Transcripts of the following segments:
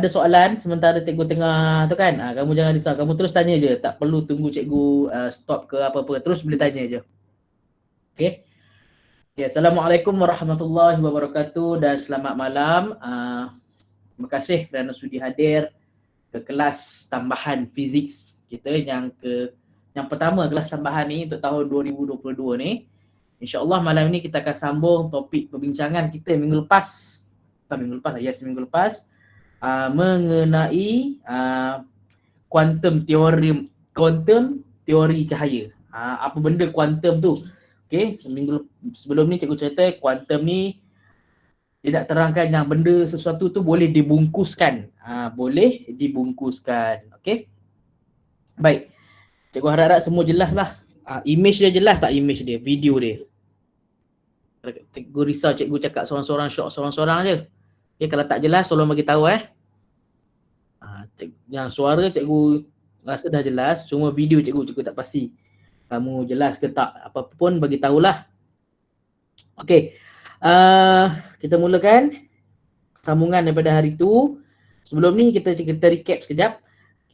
ada soalan sementara cikgu tengah tu kan, kamu jangan risau, kamu terus tanya je, tak perlu tunggu cikgu stop ke apa-apa, terus boleh tanya je. Okey. Okay, Assalamualaikum warahmatullahi wabarakatuh dan selamat malam. Terima kasih kerana sudi hadir ke kelas tambahan fizik kita yang pertama kelas tambahan ni untuk tahun 2022 ni. InsyaAllah malam ni kita akan sambung topik perbincangan kita minggu lepas, minggu lepas mengenai kuantum teori cahaya. Apa benda kuantum tu? Okey, sebelum ni cikgu cerita kuantum ni dia nak terangkan yang benda sesuatu tu boleh dibungkuskan. Boleh dibungkuskan. Okey. Baik. Cikgu harap-harap semua jelas lah. Image dia jelas tak, image dia, video dia? Cikgu risau cikgu cakap seorang-seorang, syok seorang-seorang je. Okay, kalau tak jelas tolong bagi tahu yang suara cikgu rasa dah jelas, cuma video cikgu tak pasti kamu jelas ke tak, apa pun bagi tahulah. Okey. Kita mulakan sambungan daripada hari tu. Sebelum ni kita recap sekejap.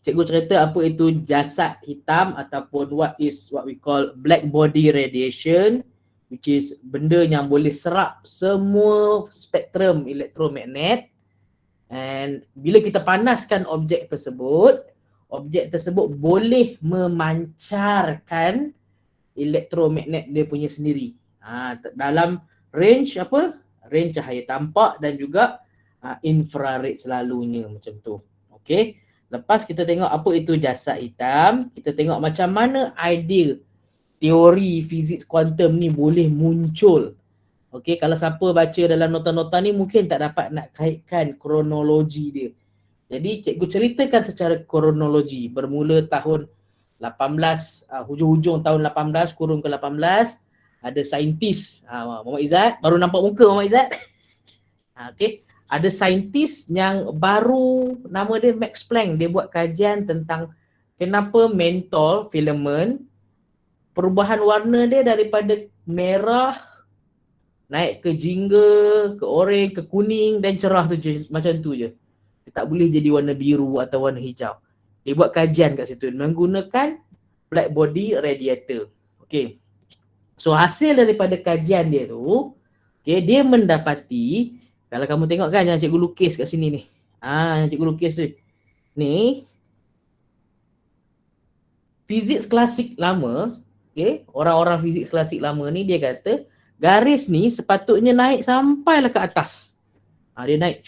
Cikgu cerita apa itu jasad hitam ataupun what we call black body radiation, which is benda yang boleh serap semua spektrum elektromagnet. And bila kita panaskan objek tersebut boleh memancarkan elektromagnet dia punya sendiri. Dalam range apa? Range cahaya tampak dan juga infrared selalunya macam tu. Okey. Lepas kita tengok apa itu jasad hitam, kita tengok macam mana ideal teori fizik kuantum ni boleh muncul. Okey, kalau siapa baca dalam nota-nota ni mungkin tak dapat nak kaitkan kronologi dia. Jadi cikgu ceritakan secara kronologi bermula tahun 18, hujung-hujung tahun 18 kurun ke 18, ada saintis Muhammad Izzat, baru nampak muka Muhammad Izzat. Okey, ada saintis yang baru, nama dia Max Planck, dia buat kajian tentang kenapa mentol filament perubahan warna dia daripada merah naik ke jingga, ke oranye, ke kuning dan cerah tu je, macam tu je. Dia tak boleh jadi warna biru atau warna hijau. Dia buat kajian kat situ menggunakan black body radiator. Okey. So hasil daripada kajian dia tu, okey, dia mendapati, kalau kamu tengok kan yang cikgu lukis kat sini ni. Yang cikgu lukis tu. Ni fizik klasik lama, okey, orang-orang fizik klasik lama ni dia kata garis ni sepatutnya naik sampailah ke atas. Dia naik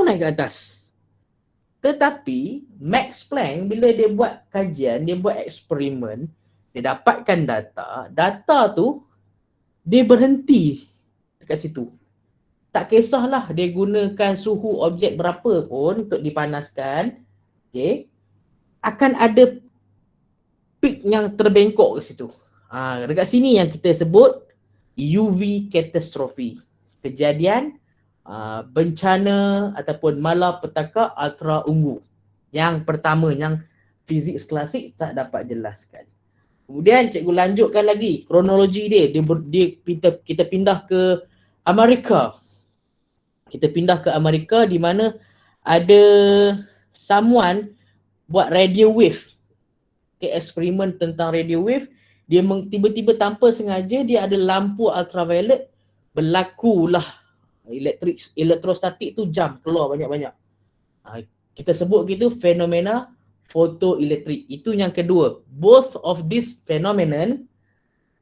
naik ke atas. Tetapi Max Planck bila dia buat kajian, dia buat eksperimen, dia dapatkan data tu dia berhenti dekat situ. Tak kisahlah dia gunakan suhu objek berapa pun untuk dipanaskan, okey, akan ada peak yang terbengkok ke situ. Dekat sini yang kita sebut UV catastrophe. Kejadian bencana ataupun malapetaka ultra ungu. Yang pertama yang fizik klasik tak dapat jelaskan. Kemudian cikgu lanjutkan lagi kronologi dia. Kita pindah ke Amerika. Kita pindah ke Amerika di mana ada someone buat radio wave. Eksperimen tentang radio wave. Dia tiba-tiba tanpa sengaja dia ada lampu ultraviolet, berlakulah elektrostatik tu jam keluar banyak-banyak. Kita sebut gitu fenomena fotoelektrik. Itu yang kedua. Both of this phenomenon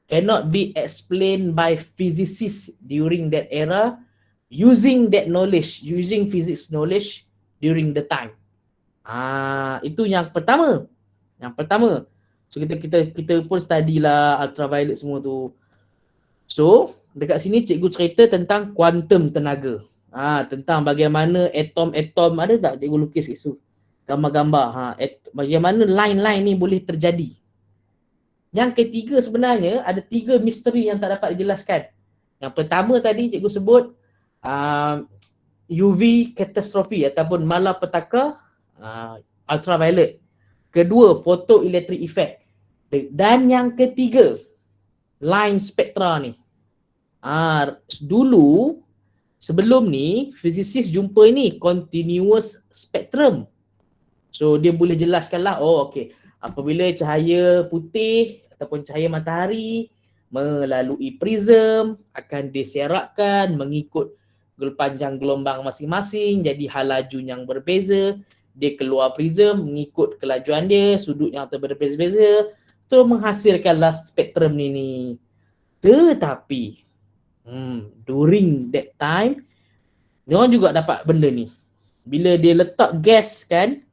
cannot be explained by physicists during that era using that knowledge, using physics knowledge during the time. Itu yang pertama. So kita pun study lah ultraviolet semua tu. So dekat sini cikgu cerita tentang kuantum tenaga. Tentang bagaimana atom-atom, ada tak cikgu lukis kat situ gambar-gambar, bagaimana line-line ni boleh terjadi. Yang ketiga sebenarnya ada 3 misteri yang tak dapat dijelaskan. Yang pertama tadi cikgu sebut UV catastrophe ataupun malapetaka ultraviolet. Kedua, photoelectric effect. Dan yang ketiga, line spectra ni. Dulu sebelum ni fizisis jumpa ni continuous spectrum. So dia boleh jelaskan lah, oh okey, apabila cahaya putih ataupun cahaya matahari melalui prism akan diserakkan mengikut panjang gelombang masing-masing, jadi hal laju yang berbeza, dia keluar prism mengikut kelajuan dia, sudut yang berbeza-beza, tu menghasilkanlah spektrum ni. Tetapi during that time dia orang juga dapat benda ni. Bila dia letak gas kan,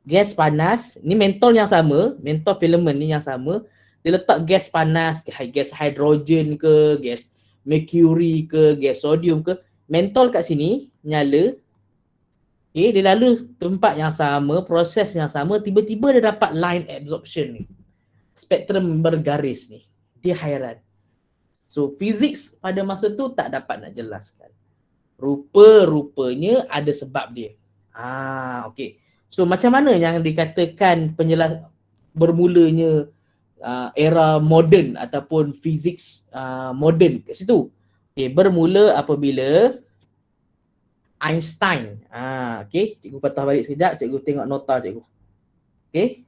gas panas, ni mentol yang sama, mentol filament ni yang sama, dia letak gas panas, gas hidrogen ke, gas mercury ke, gas sodium ke, mentol kat sini, nyala, okay, dia lalu tempat yang sama, proses yang sama, tiba-tiba dia dapat line absorption ni, spektrum bergaris ni, dia hairan. So physics pada masa tu tak dapat nak jelaskan. Rupa-rupanya ada sebab dia. Okay. So macam mana yang dikatakan bermulanya era moden ataupun physics moden kat situ? Okay, bermula apabila Einstein. Okay, cikgu patah balik sekejap, cikgu tengok nota cikgu. Okay.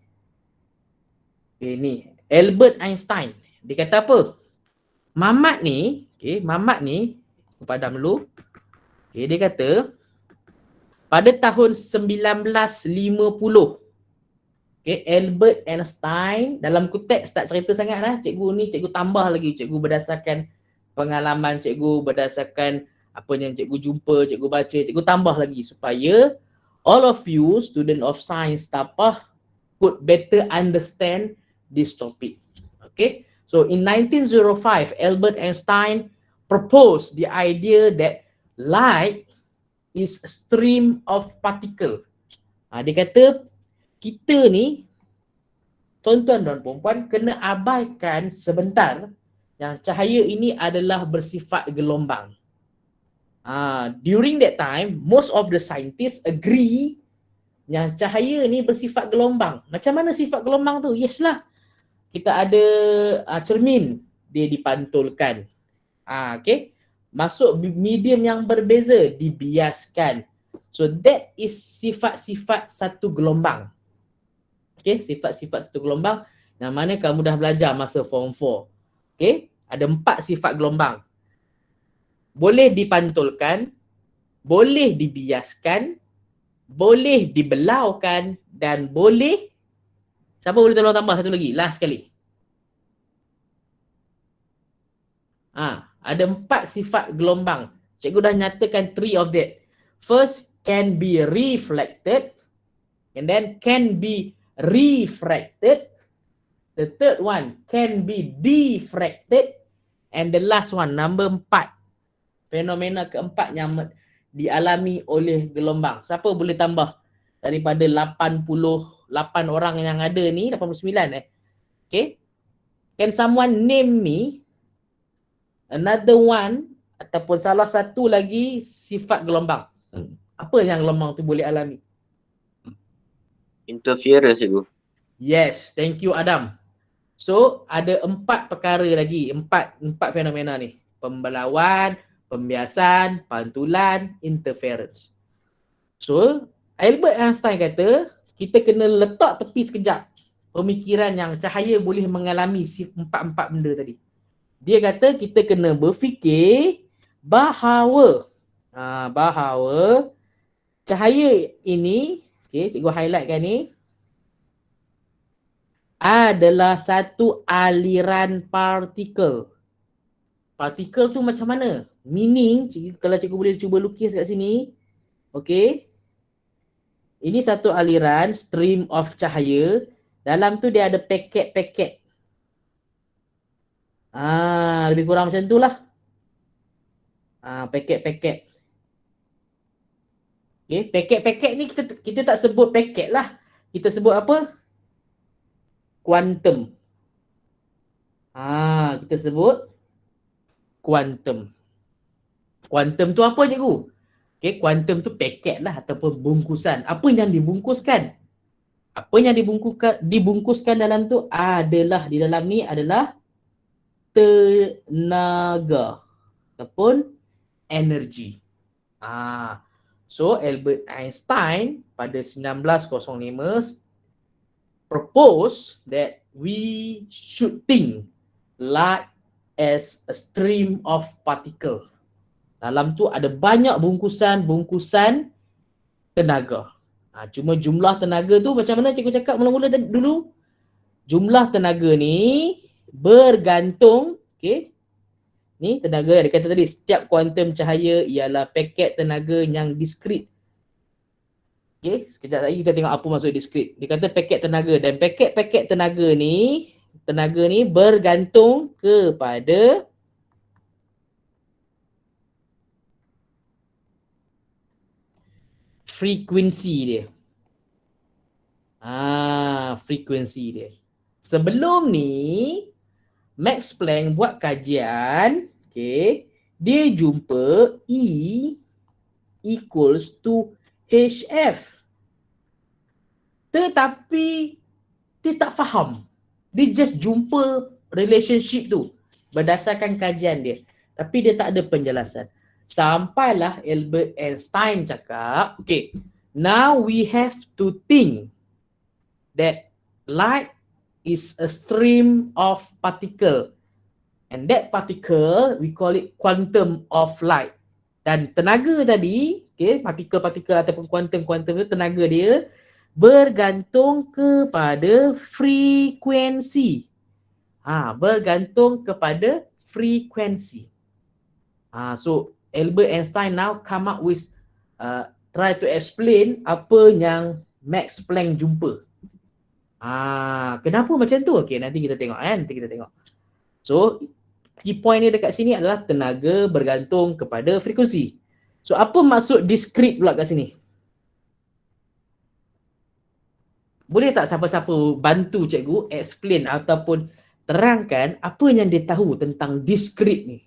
Okay, ni Albert Einstein. Dia kata apa? Mamat ni, aku padam dulu. Okay, dia kata pada tahun 1950, okay, Albert Einstein, dalam konteks tak cerita sangat lah, cikgu tambah lagi, cikgu berdasarkan pengalaman cikgu, berdasarkan apa yang cikgu jumpa, cikgu baca, cikgu tambah lagi supaya all of you student of science tapah could better understand this topic. Okay, so in 1905 Albert Einstein proposed the idea that light is a stream of particle. Dia kata kita ni, tuan-tuan dan puan-puan, kena abaikan sebentar yang cahaya ini adalah bersifat gelombang. During that time, most of the scientists agree yang cahaya ni bersifat gelombang. Macam mana sifat gelombang tu? Yes lah, kita ada cermin, dia dipantulkan. Okay, masuk medium yang berbeza, dibiaskan. So that is sifat-sifat satu gelombang. Okay, sifat-sifat satu gelombang yang mana kamu dah belajar masa form 4. Okay, ada 4 sifat gelombang. Boleh dipantulkan, boleh dibiaskan, boleh dibelaukan dan boleh, siapa boleh tolong tambah satu lagi, last sekali. Ada 4 sifat gelombang. Cikgu dah nyatakan 3 of that. First, can be reflected, and then can be refracted. The third one, can be diffracted, and the last one, number 4, fenomena keempat yang dialami oleh gelombang. Siapa boleh tambah daripada 88 orang yang ada ni, 89 Okay, can someone name me another one ataupun salah satu lagi sifat gelombang? Apa yang gelombang tu boleh alami? Interference cikgu. Yes, thank you Adam. So ada 4 perkara lagi, 4 fenomena ni. Pembelauan, pembiasan, pantulan, interference. So Albert Einstein kata kita kena letak tepi sekejap pemikiran yang cahaya boleh mengalami 4 benda tadi. Dia kata kita kena berfikir bahawa cahaya ini, okay, cikgu highlightkan ni, adalah satu aliran partikel. Partikel tu macam mana? Meaning, kalau cikgu boleh cuba lukis kat sini, okay, ini satu aliran, stream of cahaya, dalam tu dia ada paket-paket. Lebih kurang macam tu lah. Paket-paket. Okay, paket-paket ni kita tak sebut paket lah. Kita sebut apa? Kuantum. Kita sebut kuantum. Kuantum tu apa cikgu? Okay, kuantum tu paket lah ataupun bungkusan. Apa yang dibungkuskan? Apa yang dibungkuskan dalam tu adalah, di dalam ni adalah tenaga ataupun energy. So Albert Einstein pada 1905 propose that we should think light as a stream of particle. Dalam tu ada banyak bungkusan tenaga. Cuma jumlah tenaga tu macam mana cikgu cakap mula-mula dulu? Jumlah tenaga ni bergantung, okey. Ni tenaga yang dikata tadi, setiap kuantum cahaya ialah paket tenaga yang diskrit. Okey, sekejap lagi kita tengok apa maksud diskrit. Dia kata paket tenaga, dan paket-paket tenaga ni bergantung kepada frekuensi dia. Frekuensi dia. Sebelum ni Max Planck buat kajian, okey, dia jumpa E equals to HF. Tetapi dia tak faham. Dia just jumpa relationship tu berdasarkan kajian dia. Tapi dia tak ada penjelasan. Sampailah Albert Einstein cakap, okay, now we have to think that light is a stream of particle. And that particle, we call it quantum of light. Dan tenaga tadi, okay, partikel-partikel ataupun kuantum-kuantum itu, tenaga dia bergantung kepada frekuensi. Bergantung kepada frekuensi. So Albert Einstein now come up with try to explain apa yang Max Planck jumpa. Kenapa macam tu? Okay, nanti kita tengok kan, So key point ni dekat sini adalah tenaga bergantung kepada frekuensi. So apa maksud diskrit pula kat sini? Boleh tak siapa-siapa bantu cikgu explain ataupun terangkan apa yang dia tahu tentang diskrit ni?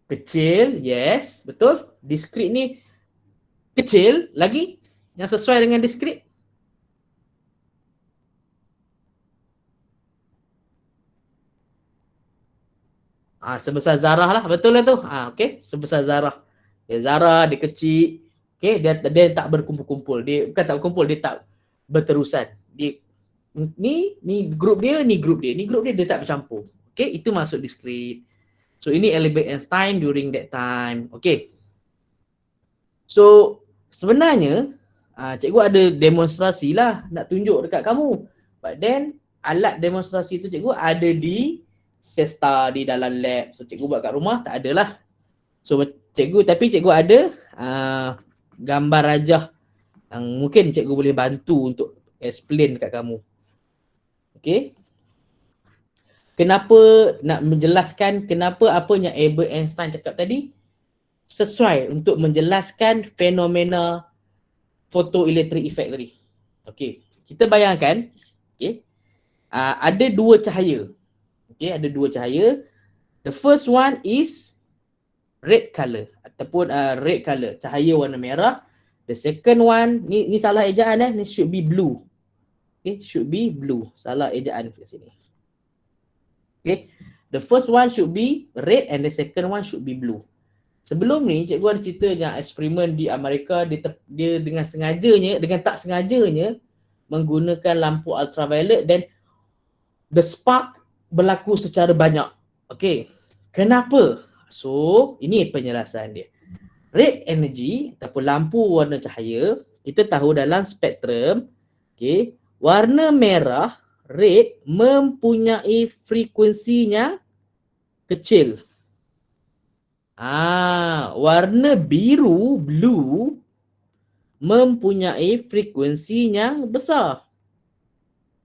Kecil, yes, betul. Diskrit ni kecil, lagi yang sesuai dengan diskrit. Sebesar zarah lah, betul lah tu. Okey, sebesar zarah. Zarah dia kecil. Okey, dia tak berkumpul-kumpul. Dia bukan tak berkumpul, dia tak berterusan. Dia ni grup dia, ni grup dia. Ni grup dia, dia tak bercampur. Okey, itu maksud diskrit. So ini Albert Einstein during that time. Okey. So sebenarnya cikgu ada demonstrasi lah nak tunjuk dekat kamu. But then alat demonstrasi tu cikgu ada di Sesta, di dalam lab. So cikgu buat kat rumah tak adalah. So tapi cikgu ada gambar rajah yang mungkin cikgu boleh bantu untuk explain dekat kamu. Okey. Kenapa nak menjelaskan kenapa apa yang Albert Einstein cakap tadi sesuai untuk menjelaskan fenomena photoelectric effect tadi. Okey, kita bayangkan, okey, ada dua cahaya. Okey, ada dua cahaya. The first one is red color ataupun red color, cahaya warna merah. The second one, ni salah ejaan ni should be blue. Okay, should be blue. Salah ejaan kat sini. Okay, the first one should be red and the second one should be blue. Sebelum ni cikgu ada cerita yang eksperimen di Amerika, dia dengan tak sengajanya menggunakan lampu ultraviolet dan the spark berlaku secara banyak. Okay, kenapa? So ini penjelasan dia. Red energy ataupun lampu warna cahaya, kita tahu dalam spektrum, okay, warna merah red mempunyai frekuensinya kecil. Warna biru blue mempunyai frekuensinya besar.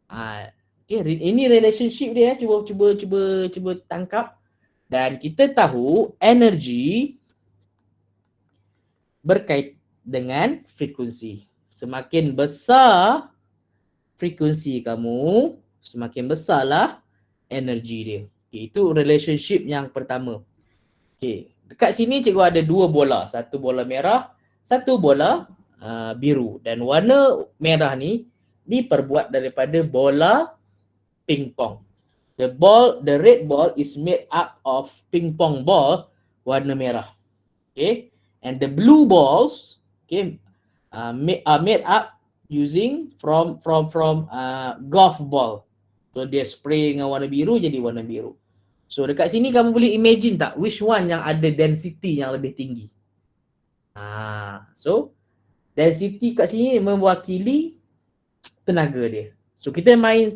Okay, ini relationship dia, cuba tangkap. Dan kita tahu energi berkait dengan frekuensi. Semakin besar frekuensi kamu, semakin besarlah energi dia. Okay, itu relationship yang pertama. Okay, dekat sini cikgu ada dua bola. Satu bola merah, satu bola biru. Dan warna merah ni diperbuat daripada bola pingpong. the red ball is made up of ping pong ball warna merah. Okay, and the blue balls, okay, are made up using from golf ball. So dia spray dengan warna biru jadi warna biru. So dekat sini kamu boleh imagine tak which one yang ada density yang lebih tinggi? So density kat sini mewakili tenaga dia. So kita main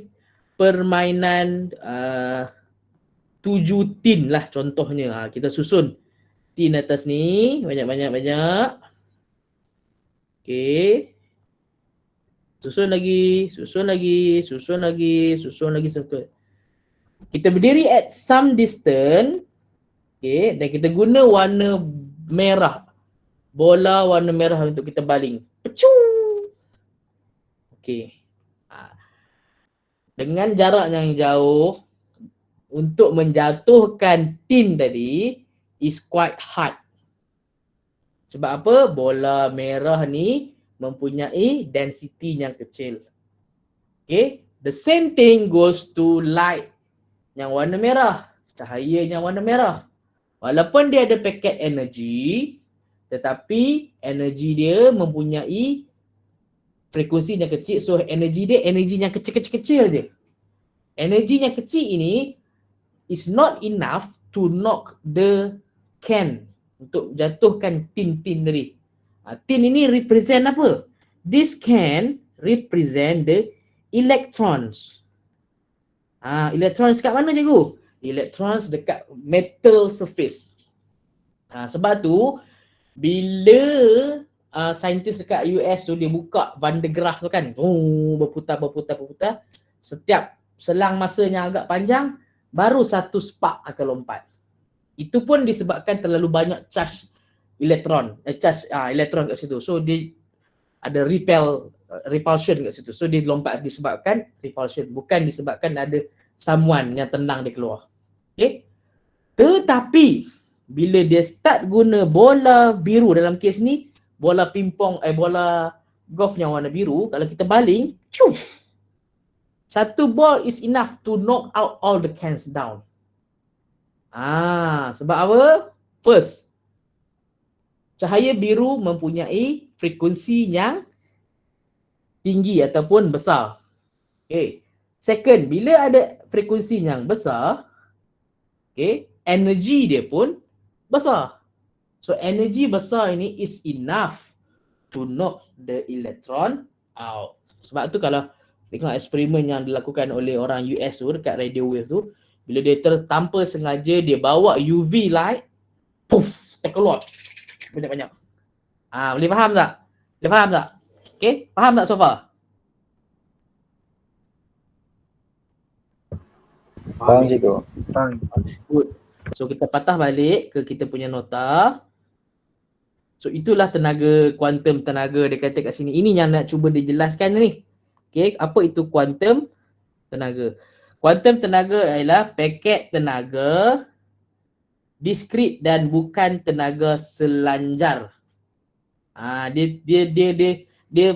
permainan 7 tin lah contohnya. Kita susun tin atas ni banyak. Okay. Susun lagi. Kita berdiri at some distance. Okay, dan kita guna warna merah. Bola warna merah untuk kita baling. Pecu. Okay. Dengan jarak yang jauh untuk menjatuhkan tin tadi is quite hard. Sebab apa? Bola merah ni mempunyai density yang kecil. Okay. The same thing goes to light yang warna merah. Cahaya yang warna merah. Walaupun dia ada packet energy, tetapi energi dia mempunyai frekuensi yang kecil. So energi dia energi yang kecil-kecil je. Energi yang kecil ini is not enough to knock the can, untuk jatuhkan tin-tin tadi. Tin ini represent apa? This can represent the electrons. Electrons kat mana cikgu? Electrons dekat metal surface. Sebab tu bila saintis dekat US tu dia buka Van de Graaff tu kan, berputar, setiap selang masa yang agak panjang baru satu spark akan lompat. Itu pun disebabkan terlalu banyak charge elektron kat situ. So dia ada repulsion kat situ. So dia lompat disebabkan repulsion, bukan disebabkan ada someone yang tendang dia keluar. Okay. Tetapi bila dia start guna bola biru, dalam kes ni bola pingpong, bola golf yang warna biru, kalau kita baling, satu ball is enough to knock out all the cans down. Sebab apa? First, cahaya biru mempunyai frekuensi yang tinggi ataupun besar. Okay. Second, bila ada frekuensi yang besar, okay, energi dia pun besar. So energi besar ini is enough to knock the electron out. Sebab tu kalau tengok eksperimen yang dilakukan oleh orang US tu dekat radio wave tu, bila dia tanpa sengaja dia bawa UV light, terkeluar banyak-banyak. Boleh faham tak? Okay, faham tak so far? Faham cikgu. Faham. Good. So kita patah balik ke kita punya nota. So itulah tenaga, kuantum tenaga dia kata kat sini. Ini yang nak cuba dijelaskan ni. Okay, apa itu kuantum tenaga? Kuantum tenaga adalah paket tenaga diskrit dan bukan tenaga selanjar. Dia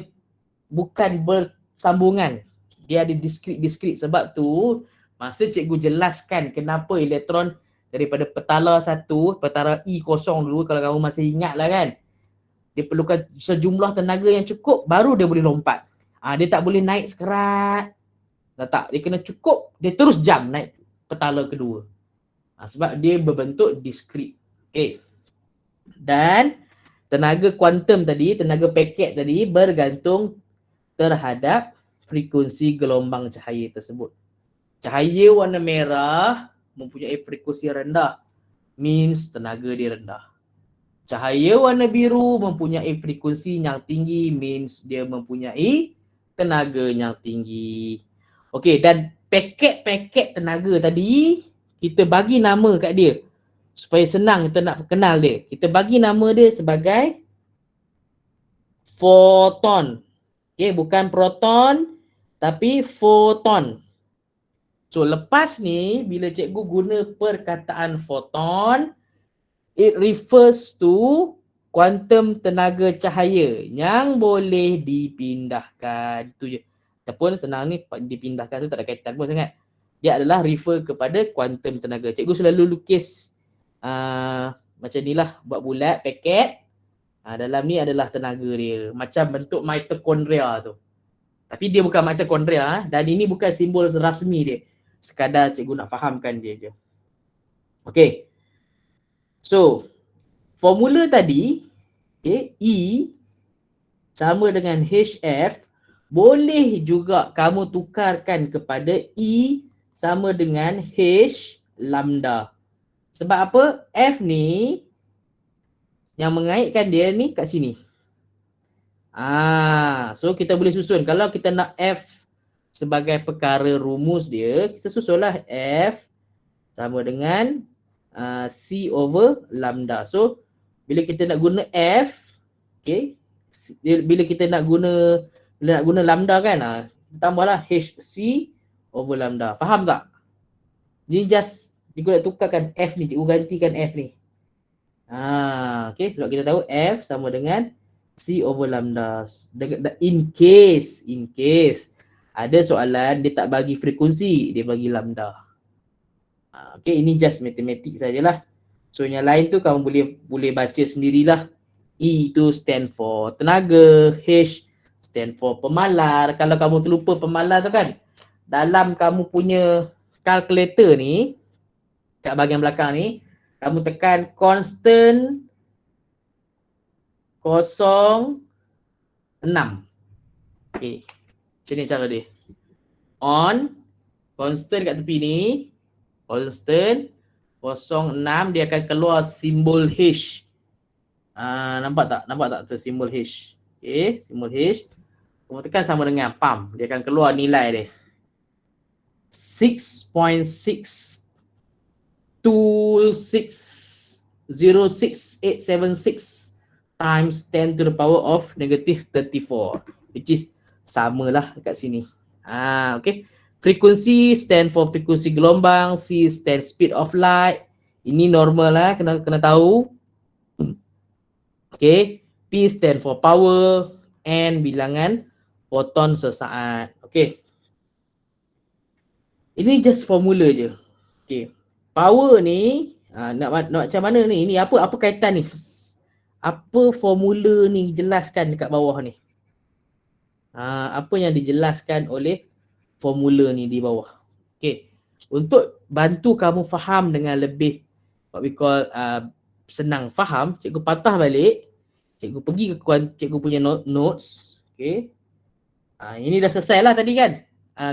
bukan bersambungan. Dia ada diskrit. Sebab tu masa cikgu jelaskan kenapa elektron daripada petala 1, petala E0 dulu, kalau kamu masih ingat lah kan, dia perlukan sejumlah tenaga yang cukup baru dia boleh lompat. Dia tak boleh naik sekerat. Tak, dia kena cukup, dia terus jump naik petala kedua. Sebab dia berbentuk diskrit. Okay. Dan tenaga kuantum tadi, tenaga paket tadi bergantung terhadap frekuensi gelombang cahaya tersebut. Cahaya warna merah mempunyai frekuensi rendah, means tenaga dia rendah. Cahaya warna biru mempunyai frekuensi yang tinggi, means dia mempunyai tenaga yang tinggi. Okey, dan paket-paket tenaga tadi kita bagi nama kat dia supaya senang kita nak kenal dia. Kita bagi nama dia sebagai foton. Okey, bukan proton tapi foton. So lepas ni bila cikgu guna perkataan foton, it refers to kuantum tenaga cahaya yang boleh dipindahkan. Itu je. Ataupun senang ni dipindahkan tu tak ada kaitan pun sangat. dia adalah refer kepada kuantum tenaga. Cikgu selalu lukis macam ni lah, buat bulat, paket. Dalam ni adalah tenaga dia. Macam bentuk mitokondria tu. Tapi dia bukan mitokondria dan ini bukan simbol rasmi dia. Sekadar cikgu nak fahamkan dia je. Okay. So, formula tadi, okay, E sama dengan HF, boleh juga kamu tukarkan kepada E sama dengan H lambda. Sebab apa? F ni, yang mengaitkan dia ni kat sini. So kita boleh susun. Kalau kita nak F sebagai perkara rumus dia, kita susunlah F sama dengan C over lambda. So bila kita nak guna F, okay, bila kita nak guna lambda kan, tambahlah HC over lambda. Faham tak? Ini just cikgu nak tukarkan F ni, cikgu gantikan F ni. Okay, sebab kita tahu F sama dengan C over lambda. In case ada soalan dia tak bagi frekuensi, dia bagi lambda. Okay, ini just matematik sajalah. So yang lain tu kamu boleh baca sendirilah. E itu stand for tenaga, H stand for pemalar. Kalau kamu terlupa pemalar tu kan, dalam kamu punya kalkulator ni, kat bahagian belakang ni, kamu tekan constant 06. Okay, macam ni cara dia. On, constant kat tepi ni, constant 06, dia akan keluar simbol H. Nampak tak? Nampak tak tu simbol H? Okay, simbol H. Kamu tekan sama dengan pump, dia akan keluar nilai dia. 6.62606876 times 10 to the power of negative 34, which is samalah dekat sini. Okay. Frekuensi stand for frekuensi gelombang, C stand speed of light. Ini normal lah, kena tahu. Okay. P stand for power, N bilangan foton sesaat. Okay. Ini just formula je. Okay. Power ni nak macam mana ni? Ini apa kaitan ni? Apa formula ni jelaskan dekat bawah ni? Apa yang dijelaskan oleh formula ni di bawah? Okay. Untuk bantu kamu faham dengan lebih what we call senang faham, cikgu patah balik. Cikgu pergi ke cikgu punya notes. Okay. Ini dah selesai lah tadi kan?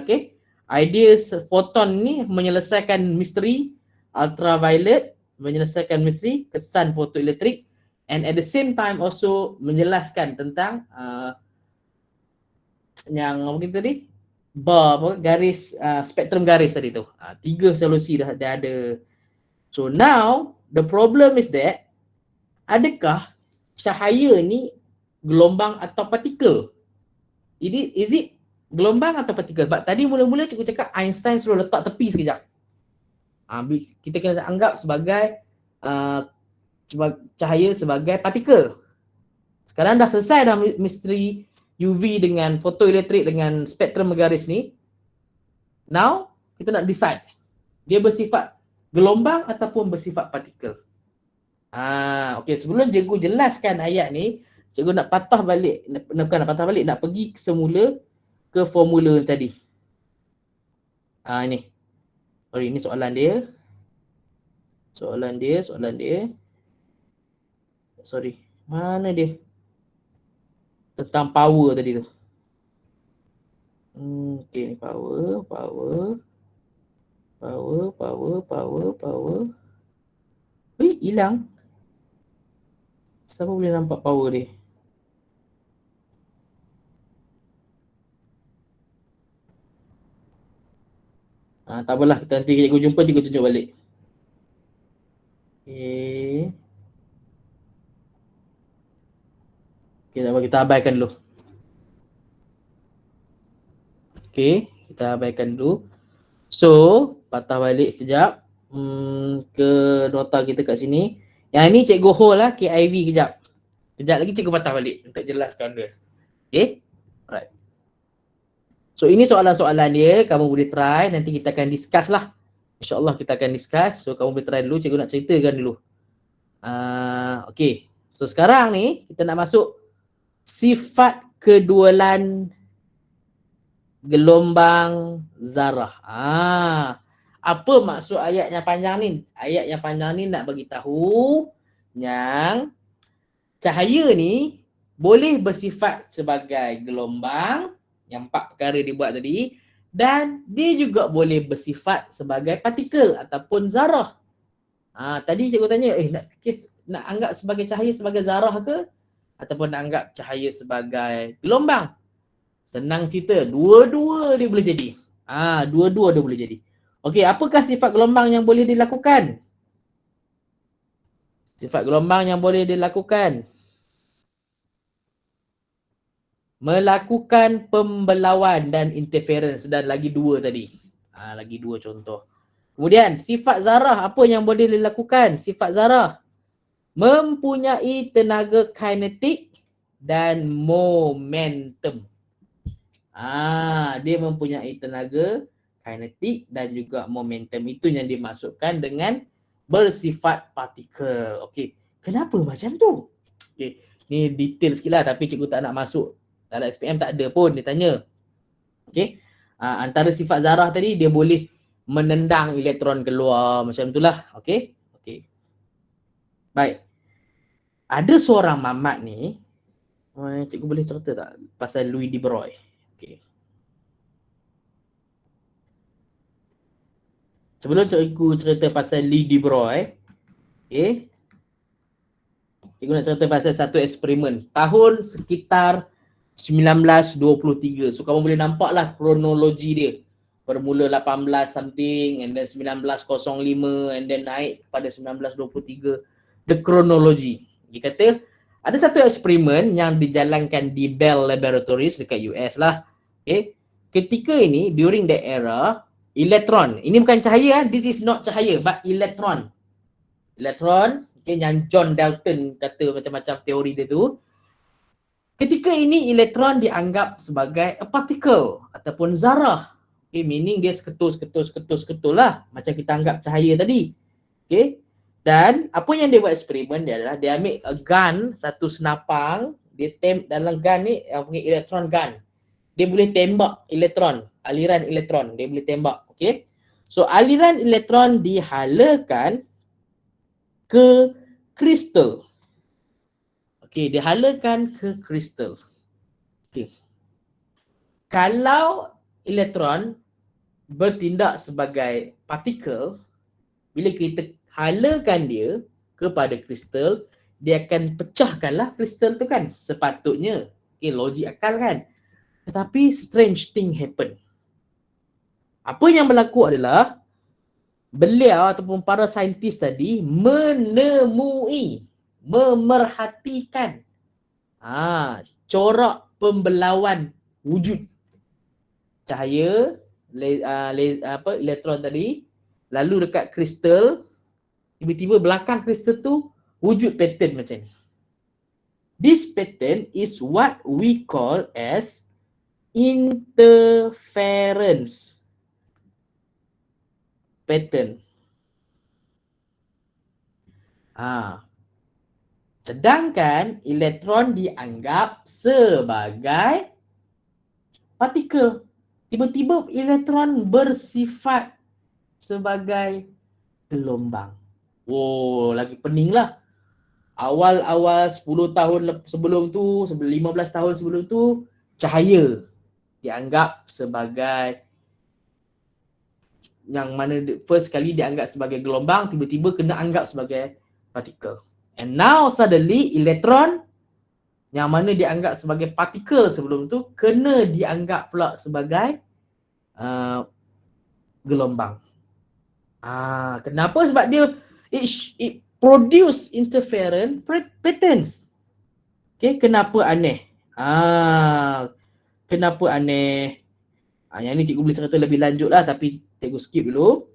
Okay. Idea foton ni menyelesaikan misteri ultraviolet, menyelesaikan misteri kesan fotoelektrik, and at the same time also menjelaskan tentang yang apa kita tadi? Garis, spektrum garis tadi tu. 3 solusi dah ada. So now the problem is that adakah cahaya ni gelombang atau partikel? Is it gelombang atau partikel? Sebab tadi mula-mula cikgu cakap Einstein suruh letak tepi sekejap. Kita kena anggap sebagai cahaya sebagai partikel. Sekarang dah selesai dah misteri UV dengan fotoelektrik dengan spektrum garis ni. Now kita nak decide dia bersifat gelombang ataupun bersifat partikel. Okey, sebelum cikgu jelaskan ayat ni, cikgu nak patah balik, nak pergi semula ke formula tadi. Ini. Sorry, ini soalan dia. Sorry, mana dia? Tentang power tadi tu. Okey, ni power. Hilang. Siapa boleh nampak power dia? Tak apalah, kita nanti cikgu jumpa, cikgu tunjuk balik. Okay, tak apa, kita abaikan dulu. Okay, kita abaikan dulu. So, patah balik sekejap ke nota kita kat sini. Yang ni cikgu hold lah, KIV kejap. Kejap lagi cikgu patah balik untuk jelaskan dia. Okay, alright. So ini soalan-soalan dia, kamu boleh try, nanti kita akan discuss lah. InsyaAllah kita akan discuss. So kamu boleh try dulu, cikgu nak ceritakan dulu. Okay, so sekarang ni kita nak masuk sifat kedualan gelombang zarah. Apa maksud ayat yang panjang ni? Ayat yang panjang ni nak bagi tahu yang cahaya ni boleh bersifat sebagai gelombang, yang 4 perkara dibuat tadi, dan dia juga boleh bersifat sebagai partikel ataupun zarah. Tadi cikgu tanya, nak anggap sebagai cahaya sebagai zarah ke? Ataupun nak anggap cahaya sebagai gelombang? Senang cerita, dua-dua dia boleh jadi. Dua-dua dia boleh jadi. Okey, apakah sifat gelombang yang boleh dilakukan? Sifat gelombang yang boleh dilakukan. Melakukan pembelauan dan interference, dan lagi 2 tadi. Lagi 2 contoh. Kemudian sifat zarah, apa yang boleh dilakukan? Sifat zarah mempunyai tenaga kinetik dan momentum. Dia mempunyai tenaga kinetik dan juga momentum. Itu yang dimasukkan dengan bersifat partikel. Okey, kenapa macam tu? Okey, ni detail sikit lah, tapi cikgu tak nak masuk. Dalam SPM tak ada pun dia tanya. Okey, antara sifat zarah tadi, dia boleh menendang elektron keluar, macam itulah. Okey. Okey. Baik. Ada seorang mamat ni, cikgu boleh cerita tak pasal Louis de Broglie? Okey. Sebelum cikgu cerita pasal Louis de Broglie, okey, cikgu nak cerita pasal satu eksperimen tahun sekitar 1923. So kamu boleh nampak lah kronologi dia. Bermula 18 something, and then 1905, and then naik kepada 1923. The chronology. Dia kata ada satu eksperimen yang dijalankan di Bell Laboratories dekat US lah. Okay. Ketika ini, during that era, elektron, ini bukan cahaya, this is not cahaya, but elektron. Elektron, okay, yang John Dalton kata macam-macam teori dia tu. Ketika ini, elektron dianggap sebagai a particle ataupun zarah. Okay, meaning dia seketul lah, macam kita anggap cahaya tadi. Okay. Dan apa yang dia buat eksperimen dia adalah dia ambil a gun, satu senapang, dia dalam gun ni yang punya elektron gun. Dia boleh tembak elektron, aliran elektron, dia boleh tembak. Okay. So aliran elektron dihalakan ke kristal. Okay, dihalakan ke kristal. Okay. Kalau elektron bertindak sebagai partikel, bila kita halakan dia kepada kristal, dia akan pecahkanlah kristal tu kan, sepatutnya. Okay, logik akal kan. Tetapi strange thing happen. Apa yang berlaku adalah beliau ataupun para saintis tadi memerhatikan corak pembelauan wujud cahaya elektron tadi, lalu dekat kristal, tiba-tiba belakang kristal tu wujud pattern macam ni. This pattern is what we call as interference pattern. Sedangkan elektron dianggap sebagai partikel. Tiba-tiba elektron bersifat sebagai gelombang. Lagi pening lah. Awal-awal 10 tahun sebelum tu, 15 tahun sebelum tu, cahaya dianggap sebagai, yang mana first kali dianggap sebagai gelombang, tiba-tiba kena anggap sebagai partikel. And now suddenly elektron yang mana dianggap sebagai partikel sebelum tu kena dianggap pula sebagai gelombang. Kenapa? Sebab dia it produce interference patterns. Okay, kenapa aneh? Kenapa aneh? Yang ni cikgu boleh cerita lebih lanjut lah, tapi cikgu skip dulu.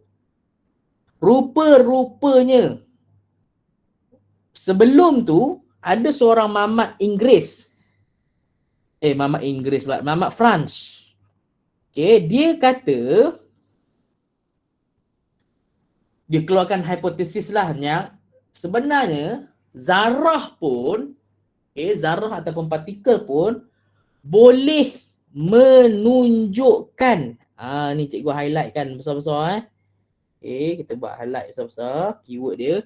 Rupa-rupanya sebelum tu ada seorang mamat Inggris. Mamat Inggris pula, mamat France. Okay, dia kata dia keluarkan hipotesis lah yang sebenarnya zarah pun, zarah ataupun partikel pun boleh menunjukkan, ni cikgu highlight kan besar-besar kita buat highlight besar-besar keyword dia,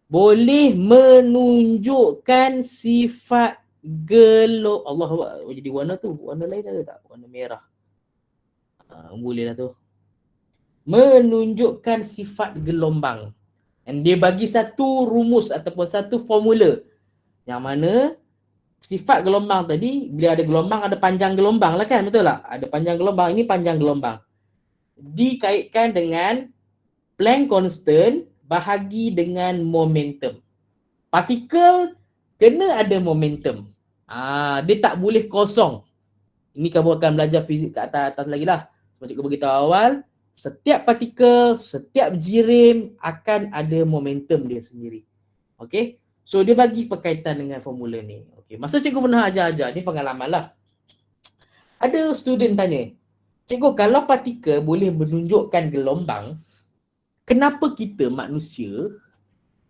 boleh menunjukkan sifat Allah jadi warna tu, warna lain ada tak? Warna merah. Boleh lah tu. Menunjukkan sifat gelombang. Dan dia bagi satu rumus ataupun satu formula yang mana sifat gelombang tadi, bila ada gelombang ada panjang gelombang lah kan, betul tak? Ada panjang gelombang, ini panjang gelombang. Dikaitkan dengan Planck constant bahagi dengan momentum. Partikel kena ada momentum. Dia tak boleh kosong. Ini kamu akan belajar fizik kat atas lagi lah. Macam cikgu beritahu awal, setiap partikel, setiap jirim akan ada momentum dia sendiri. Okay? So dia bagi perkaitan dengan formula ni. Okay. Masa cikgu pernah ajar-ajar, ni pengalaman lah. Ada student tanya, cikgu kalau partikel boleh menunjukkan gelombang, kenapa kita manusia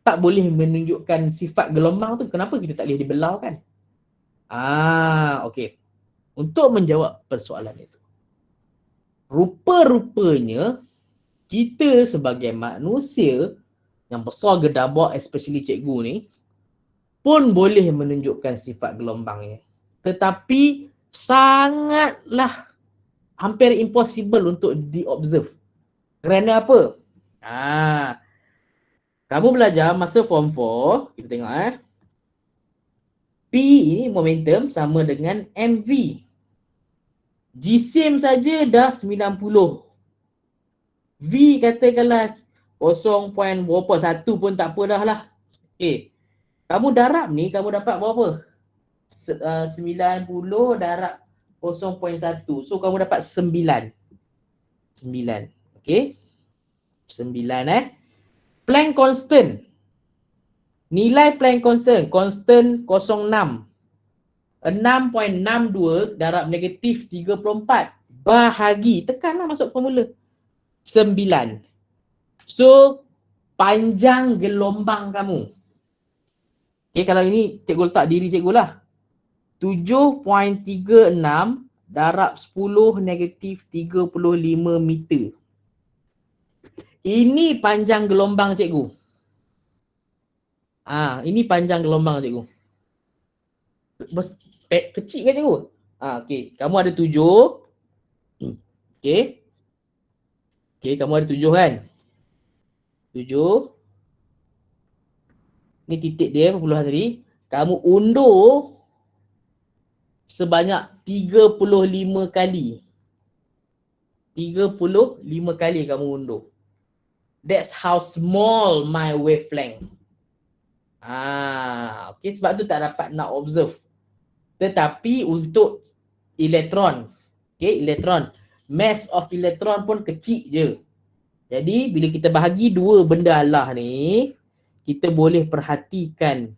tak boleh menunjukkan sifat gelombang tu? Kenapa kita tak boleh dibelau kan? Okey. Untuk menjawab persoalan itu, rupa-rupanya kita sebagai manusia yang besar gedabak, especially cikgu ni, pun boleh menunjukkan sifat gelombangnya. Tetapi sangatlah hampir impossible untuk di-observe. Kerana apa? Kamu belajar masa form 4, kita tengok P ini momentum sama dengan MV. Jisim saja dah 90. V katakanlah 0. berapa, 1 pun tak apa dah lah. Kamu darab ni, kamu dapat berapa? 90 darab 0.1. So kamu dapat 9. 9. Okay? 9 Planck constant. Nilai Planck constant 06. 6.62 darab negatif 34 bahagi, tekanlah masuk formula, 9. So panjang gelombang kamu. Kalau ini cikgu letak diri cikgu lah, 7.36 darab 10 negatif 35 meter. Ini panjang gelombang cikgu. Ini panjang gelombang cikgu. Kecil kan cikgu? Okey, kamu ada 7. Okey, kamu ada 7 kan? 7. Ni titik dia perpuluhan tadi. Kamu undur sebanyak 35 kali. 35 kali kamu undur. That's how small my wavelength. Okay, sebab tu tak dapat nak observe. Tetapi untuk elektron, elektron, mass of elektron pun kecil je. Jadi bila kita bahagi dua benda Allah ni, kita boleh perhatikan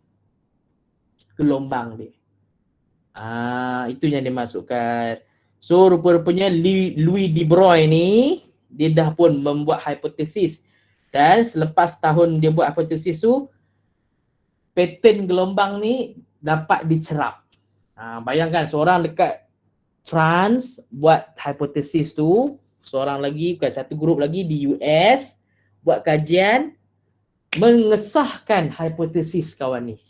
gelombang dia. Itu yang dimasukkan. So rupa-rupanya Louis de Broglie ni, dia dah pun membuat hipotesis. Dan selepas tahun dia buat hipotesis tu, pattern gelombang ni dapat dicerap. Bayangkan seorang dekat France buat hipotesis tu, seorang lagi, bukan satu grup lagi di US buat kajian mengesahkan hipotesis kawan ni.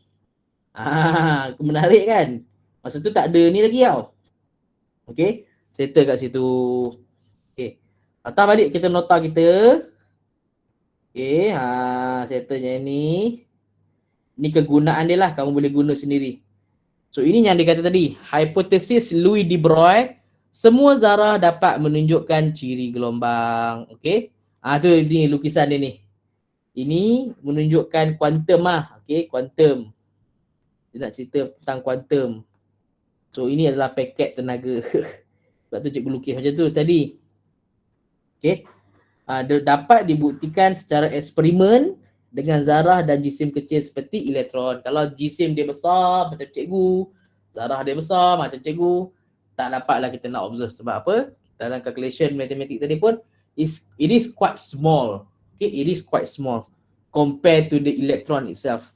Menarik kan? Masa tu tak ada ni lagi tau. Okey, settle kat situ. Okey. Patah balik kita nota kita. Okey, settle yang ni. Ni kegunaan dia lah, kamu boleh guna sendiri. So ini yang dia kata tadi, hipotesis Louis de Broglie, semua zarah dapat menunjukkan ciri gelombang. Okey. Tu ni lukisan dia ni. Ini menunjukkan kuantum lah. Okey, kuantum. Dia nak cerita tentang kuantum. So ini adalah paket tenaga. Sebab tu cikgu lukis macam tu tadi. Okey. Dapat dibuktikan secara eksperimen dengan zarah dan jisim kecil seperti elektron. Kalau jisim dia besar macam cikgu, zarah dia besar macam cikgu, tak dapatlah kita nak observe. Sebab apa? Kita dalam calculation matematik tadi pun it is quite small. Okay, it is quite small compared to the electron itself.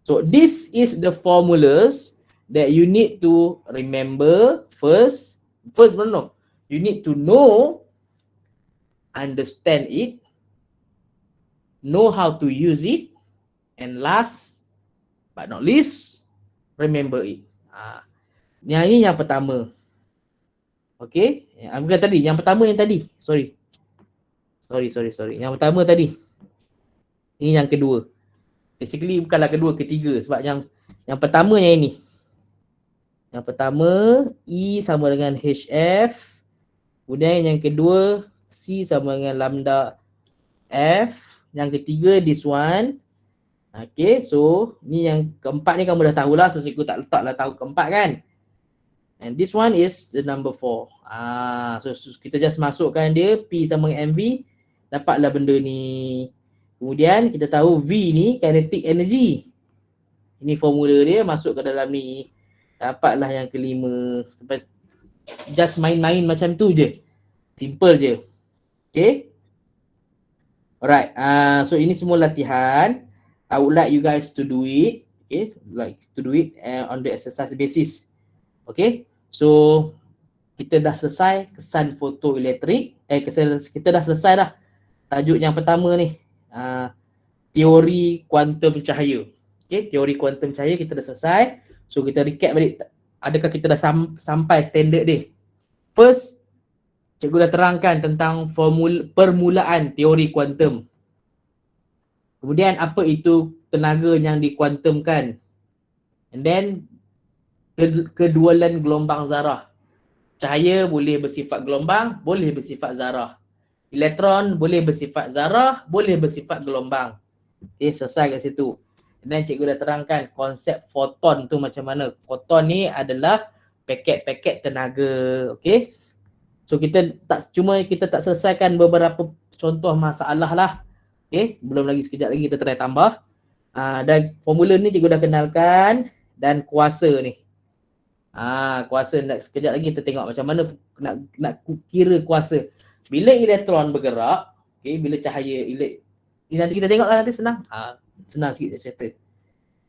So this is the formulas that you need to remember first. No. You need to know, understand it, know how to use it, and last but not least, remember it. Yang ini yang pertama. Okay, bukan tadi, yang pertama yang tadi. Sorry. Yang pertama tadi. Ini yang kedua. Basically bukanlah kedua, ketiga, sebab yang pertama yang ini. Yang pertama E sama dengan HF. Kemudian yang kedua C sama dengan lambda F. Yang ketiga this one. Okay, so ni yang keempat ni kamu dah tahulah, so cikgu tak letaklah tahu keempat kan. And this one is the number 4. So kita just masukkan dia P sama dengan MV, dapatlah benda ni. Kemudian kita tahu V ni kinetic energy. Ini formula dia, masuk ke dalam ni. Dapatlah yang kelima. Sampai just main-main macam tu je. Simple je. Okay. Alright. So ini semua latihan. I would like you guys to do it. Okay. Like to do it on the exercise basis. Okay. So kita dah selesai kesan fotoelektrik. Kita dah selesai dah tajuk yang pertama ni. Teori kuantum cahaya. Okay, teori kuantum cahaya kita dah selesai. So kita recap balik, adakah kita dah sampai standard dia. First, cikgu dah terangkan tentang permulaan teori kuantum. Kemudian apa itu tenaga yang dikuantumkan. And then kedualan gelombang zarah. Cahaya boleh bersifat gelombang, boleh bersifat zarah. Elektron boleh bersifat zarah, boleh bersifat gelombang. Okay, selesai kat situ. Dan cikgu dah terangkan konsep foton tu macam mana. Foton ni adalah paket-paket tenaga. Okay. So kita tak selesaikan beberapa contoh masalah lah. Okay. Belum lagi, sekejap lagi kita try tambah. Dan formula ni cikgu dah kenalkan. Dan kuasa ni. Kuasa, sekejap lagi kita tengok macam mana nak kira kuasa. Bila elektron bergerak, okay, bila cahaya nanti kita tengoklah, nanti senang. Senang sikit cerita.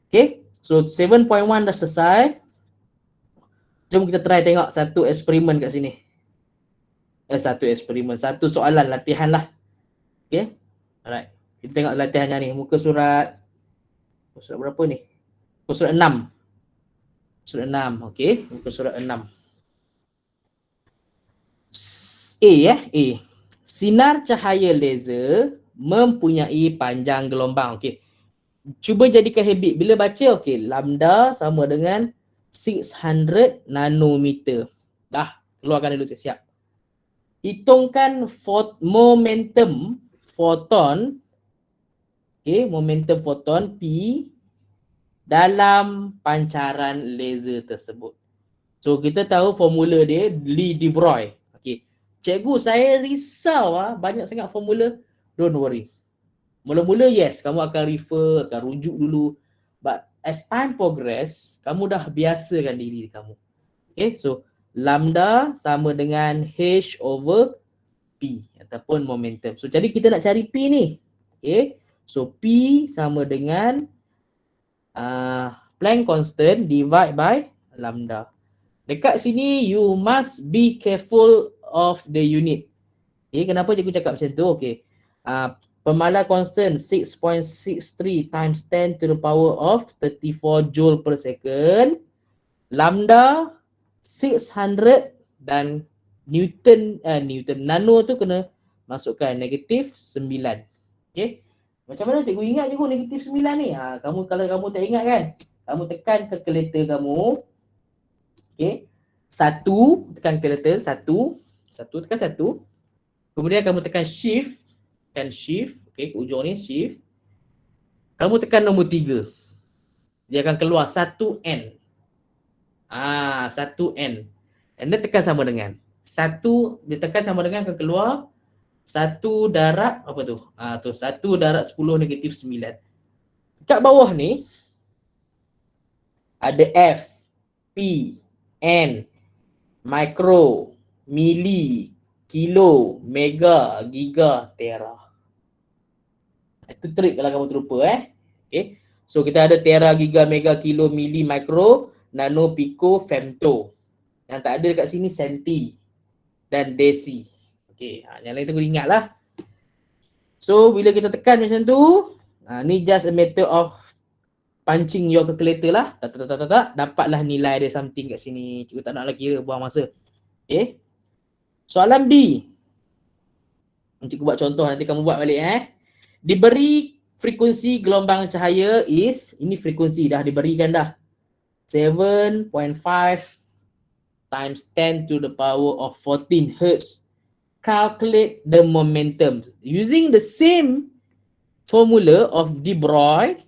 Okay, so 7.1 dah selesai. Jom kita try tengok satu eksperimen kat sini. Satu soalan latihan lah. Okay, alright. Kita tengok latihannya ni. Muka surat berapa ni? Muka surat 6. Surat 6, okay. Muka surat 6. A. Sinar cahaya laser mempunyai panjang gelombang. Okay. Cuba jadikan habit. Bila baca, okay, lambda sama dengan 600 nanometer. Dah, keluarkan dulu siap-siap. Hitungkan momentum foton. Okay, momentum foton P dalam pancaran laser tersebut. So kita tahu formula dia Lee de Broglie. Okay. Cikgu, saya risau banyak sangat formula. Don't worry. Mula-mula yes, kamu akan refer, akan rujuk dulu. But as time progress, kamu dah biasakan diri kamu. Okay, so lambda sama dengan H over P ataupun momentum. So jadi kita nak cari P ni. Okay, so P sama dengan Planck constant divide by lambda. Dekat sini you must be careful of the unit. Okay, kenapa cikgu cakap macam tu? Okay, pemalar constant 6.63 times 10 to the power of 34 joule per second. Lambda 600 dan Newton nano tu kena masukkan negatif 9. Okay, macam mana cikgu ingat cikgu negatif 9 ni? Kamu, kalau kamu tak ingat kan, kamu tekan kalkulator kamu. Okay, 1 tekan kalkulator, 1 tekan 1. Kemudian kamu tekan shift, okay, ke ujung ni shift. Kamu tekan nombor 3. Dia akan keluar 1N. 1N. And then tekan sama dengan 1, dia tekan sama dengan akan keluar 1 darab apa tu? Tu 1 darab 10 negatif 9. Kat bawah ni ada F, P, N, micro, mili, kilo, mega, giga, tera. Itu trik kalau kamu terlupa Okay. So kita ada tera, giga, mega, kilo, mili, mikro, nano, pico, femto. Yang tak ada dekat sini senti dan desi. Okay, yang lain tu kau ingat lah. So bila kita tekan macam tu, ni just a matter of punching your calculator lah. Tak, dapatlah nilai dia something kat sini. Cikgu tak nak lagi kira, buang masa. Okay. Soalan B. Cikgu buat contoh, nanti kamu buat balik Diberi frekuensi gelombang cahaya is, ini frekuensi dah diberikan dah. 7.5 times 10 to the power of 14 Hertz. Calculate the momentum. Using the same formula of de Broglie.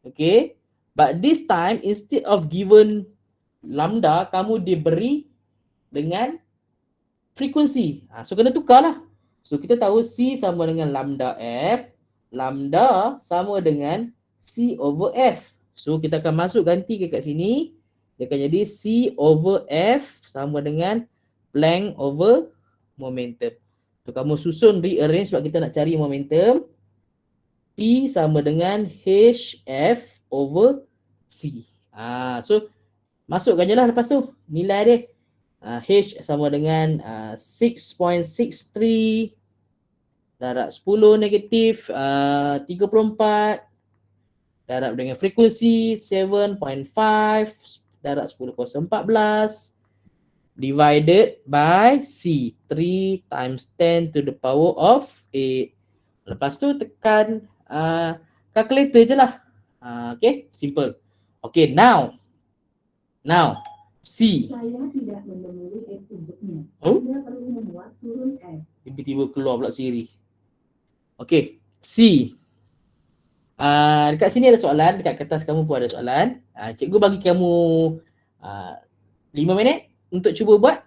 Okay. But this time, instead of given lambda, kamu diberi dengan frekuensi. So, kena tukar lah. So, kita tahu C sama dengan lambda F. Lambda sama dengan C over F. So, kita akan masuk ganti ke kat sini. Dia akan jadi C over F sama dengan Planck over momentum. So, kamu susun rearrange sebab kita nak cari momentum. P sama dengan HF over C. So, masukkan je lah lepas tu nilai dia. H sama dengan 6.63 darab 10 negatif 34 darab dengan frekuensi 7.5 darab 10 kuasa 14 divided by C, 3 times 10 to the power of 8. Lepas tu tekan calculator je lah. Okay, simple. Okay, now C. Saya tidak menemui F untuknya. Oh? Anda perlu memuat turun F. Tiba-tiba keluar pula Siri. Okay, C. Dekat sini ada soalan, dekat kertas kamu pun ada soalan. Cikgu bagi kamu 5 minit untuk cuba buat.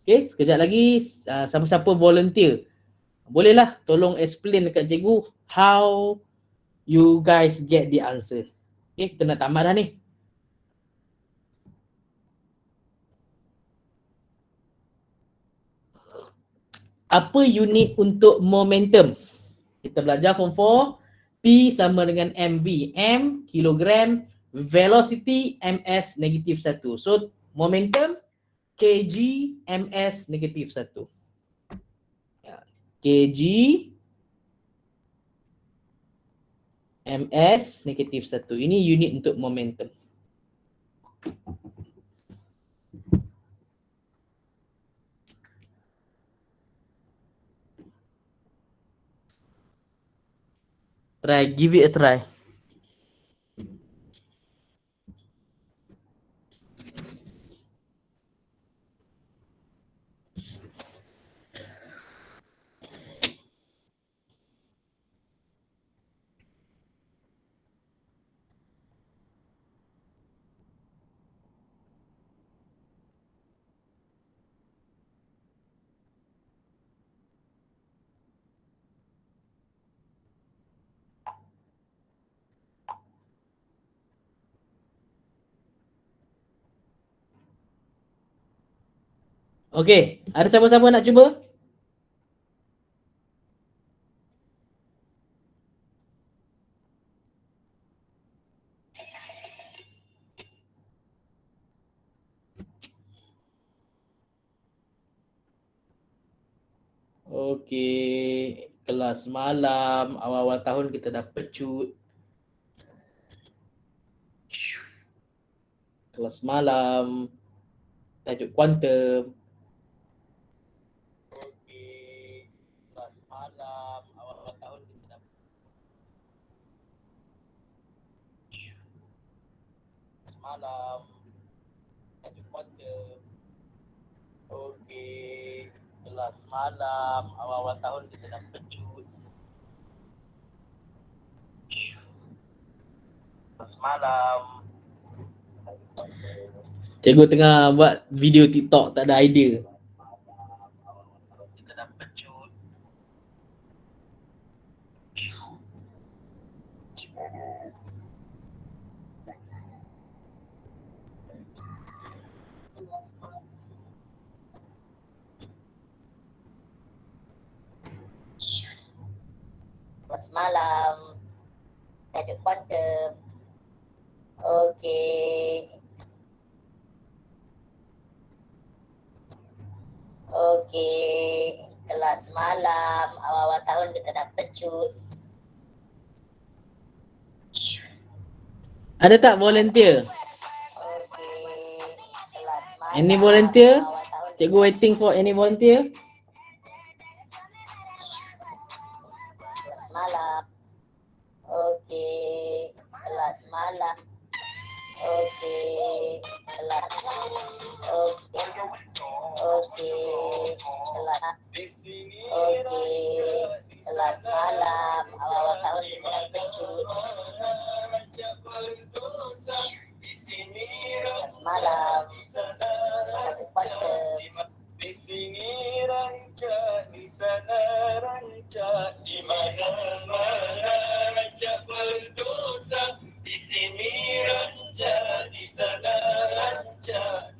Okay, sekejap lagi siapa-siapa volunteer. Bolehlah tolong explain dekat cikgu how you guys get the answer. Okay, kita nak tamat dah ni. Apa unit untuk momentum? Kita belajar form 4. P sama dengan MV. M, kilogram. Velocity, MS, negatif 1. So, momentum, kg, MS, negatif 1. Kg, MS, negatif 1. Ini unit untuk momentum. Try, give it a try. Okay, ada siapa-siapa nak cuba? Okay, kelas malam, awal-awal tahun kita dah pecut. Kelas malam, tajuk kuantum. Okay, kelas malam, awal-awal tahun kita dah kelas malam, tajuk kuantum. Okay, kelas malam, awal-awal tahun kita dah pecut. Kelas malam. Cikgu tengah buat video TikTok, tak ada idea. Kita dah pecut. kelas malam, tajuk kuantum. Okey. Okey, kelas malam, awal-awal tahun kita dah pecut. Ada tak volunteer? Okey, kelas malam. Any volunteer? awal tahun Cikgu waiting for any volunteer. kelas malam. Okey, kelas malam. Okey, kelas. Okey. Okey, kelas. Okey, kelas malam. Awal-awal tahun kita dah pecut. Kelas malam. Tajuk kuantum. Di sini rancak, di sana rancak, di mana-mana rancak berdosa. Di sini rancak, di sana rancak,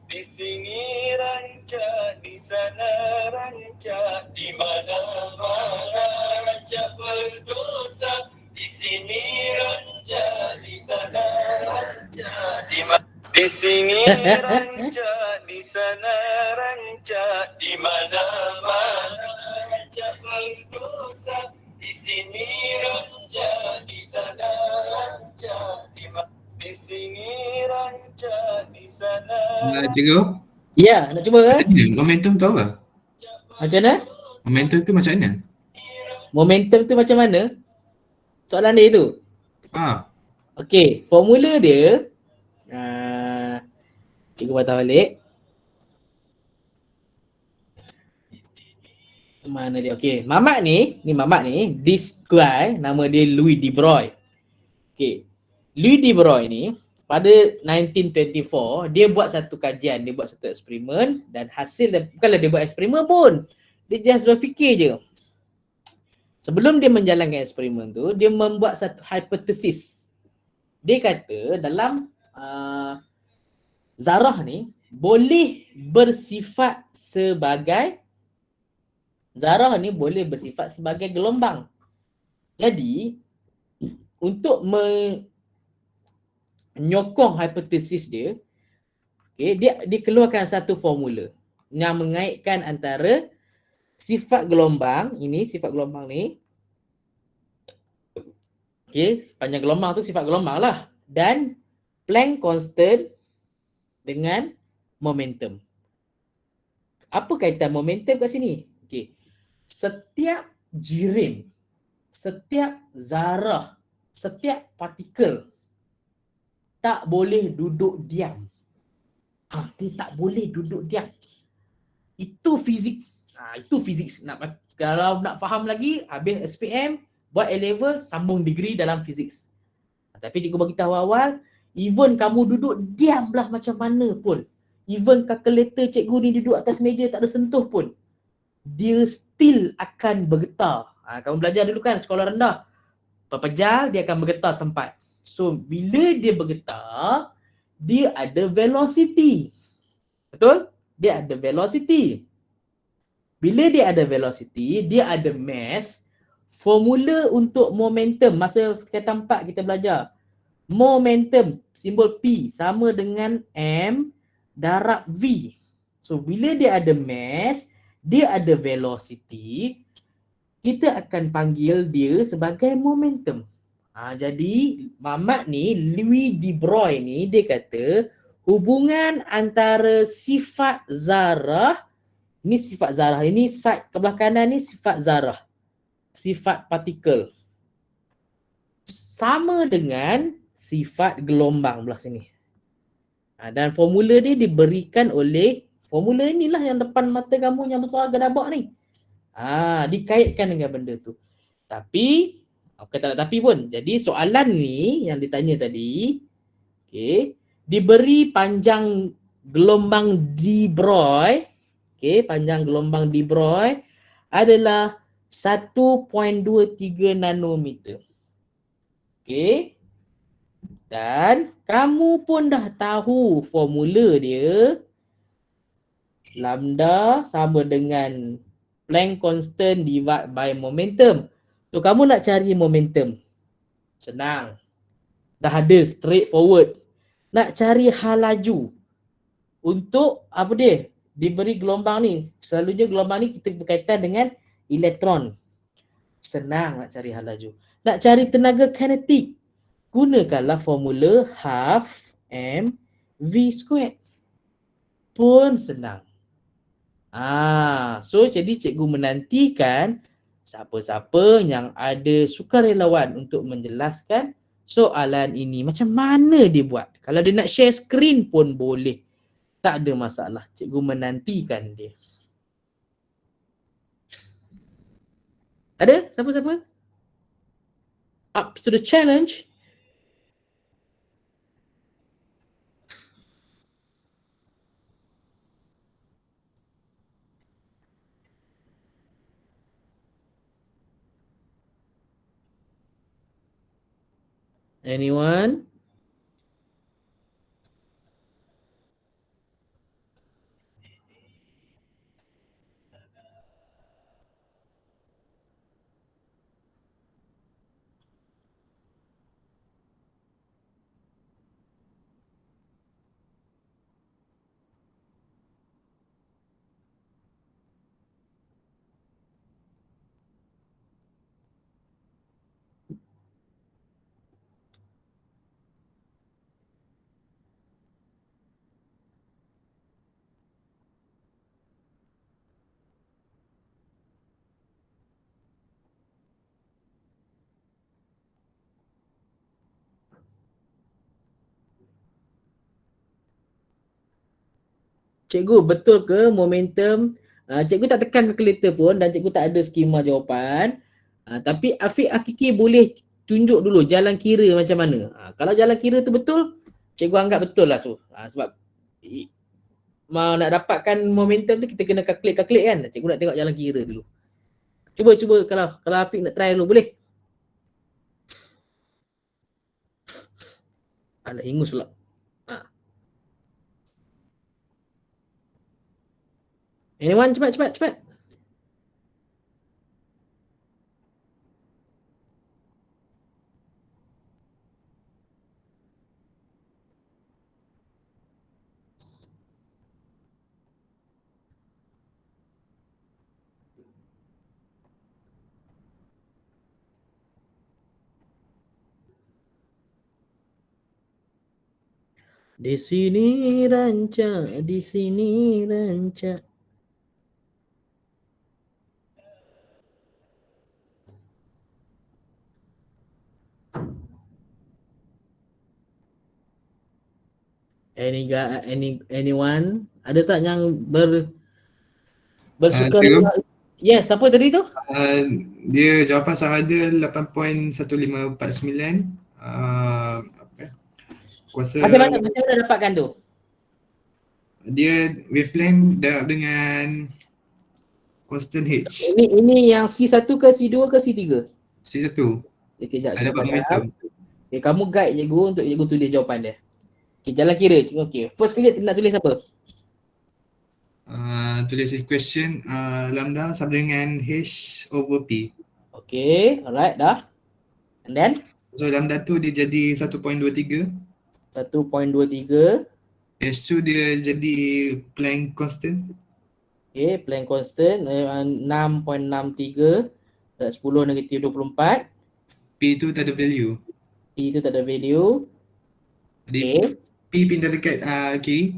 di sini rancak, di sana rancak, di mana-mana rancak berdosa. Di sini rancak, di sana rancak, di sini rancak, di sana rancak, di mana-mana rancak berdosa. Di sini rancak, di sana rancak, di sini rancak, di sana. Cikgu, Ya, nak cuba ke? momentum tu apa? Macam mana? Momentum tu macam mana? Momentum tu macam mana? Soalan dia tu. Okey, formula dia cikgu patah balik. Mana dia? Okey, Mamat ni this guy nama dia Louis de Broglie. Okey. Louis de Broglie ni pada 1924 dia buat satu kajian, dia buat satu eksperimen dan hasil dia, bukanlah dia buat eksperimen pun. Dia just berfikir je. Sebelum dia menjalankan eksperimen tu, dia membuat satu hipotesis. Dia kata dalam zarah ni boleh bersifat sebagai gelombang. Jadi untuk menyokong hipotesis dia, dia keluarkan satu formula yang mengaitkan antara sifat gelombang ni, panjang gelombang tu sifat gelombang lah, dan Planck constant dengan momentum. Apa kaitan momentum kat sini? Setiap jirim, setiap zarah, setiap partikel tak boleh duduk diam. Dia tak boleh duduk diam. Itu fizik. Kalau nak faham lagi, habis SPM, buat A-level, sambung degree dalam fizik. Tapi cikgu bagi tahu awal, even kamu duduk diam lah macam mana pun, even kalkulator cikgu ni duduk atas meja tak ada sentuh pun, dia still akan bergetar. Kamu belajar dulu kan sekolah rendah, pepejal dia akan bergetar setempat. So bila dia bergetar, dia ada velocity. Betul? Dia ada velocity. Bila dia ada velocity, dia ada mass. Formula untuk momentum, masa kata 4 kita belajar, momentum simbol P sama dengan M darab V. So bila dia ada mass, dia ada velocity, kita akan panggil dia sebagai momentum. Jadi Mamat ni, Louis de Broglie ni, dia kata hubungan antara sifat zarah, ni sifat zarah, ini side kebelah kanan ni sifat zarah, sifat partikel, sama dengan sifat gelombang belah sini. Dan formula dia diberikan oleh, formula inilah yang depan mata kamu yang besar gedabak ni. Dikaitkan dengan benda tu. Tapi, tak nak tapi pun. Jadi soalan ni yang ditanya tadi, diberi panjang gelombang de Broglie, panjang gelombang de Broglie adalah 1.23 nanometer. Dan kamu pun dah tahu formula dia. Lambda sama dengan Planck constant divide by momentum. So kamu nak cari momentum. Senang. Dah ada, straightforward. Nak cari hal laju. Untuk apa dia? Diberi gelombang ni. Selalunya gelombang ni kita berkaitan dengan elektron. Senang nak cari hal laju. Nak cari tenaga kinetik. Gunakanlah formula half mv squared. Pun senang. So jadi cikgu menantikan siapa-siapa yang ada sukarelawan untuk menjelaskan soalan ini. Macam mana dia buat? Kalau dia nak share screen pun boleh. Tak ada masalah. Cikgu menantikan dia. Ada? Siapa-siapa? Up to the challenge. Anyone? Cikgu, betul ke momentum? Cikgu tak tekan kalkulator pun dan cikgu tak ada skema jawapan. Tapi Afiq Hakiki boleh tunjuk dulu jalan kira macam mana. Kalau jalan kira tu betul, cikgu anggap betul lah tu. Sebab mau nak dapatkan momentum tu kita kena calculate kan. Cikgu nak tengok jalan kira dulu. Cuba kalau Afiq nak try dulu boleh? Alah, ingus pula. Anyone, cepat. Di sini rancak. Anyone? Ada tak yang bersuka? Yes, siapa tadi tu? Dia jawapan salah dia 8.1549. Kuasa Macam mana dapatkan tu? dia wavelength darab dengan constant H. Ini yang C1 ke C2 ke C3? C1. Okey, jap. Ada momentum. Okay, kamu guide cikgu untuk cikgu tulis jawapan dia. Okay, jalan kira. Okey. First kali nak tulis apa? Tulis equation lambda sama dengan H over P. Okay, alright, dah. And then? So lambda tu dia jadi 1.23. 1.23. H2 dia jadi Planck constant. Okay, Planck constant 6.63 darab 10 negatif 24. P tu tak ada value. P tu tak ada value. Jadi P pindah dekat kiri.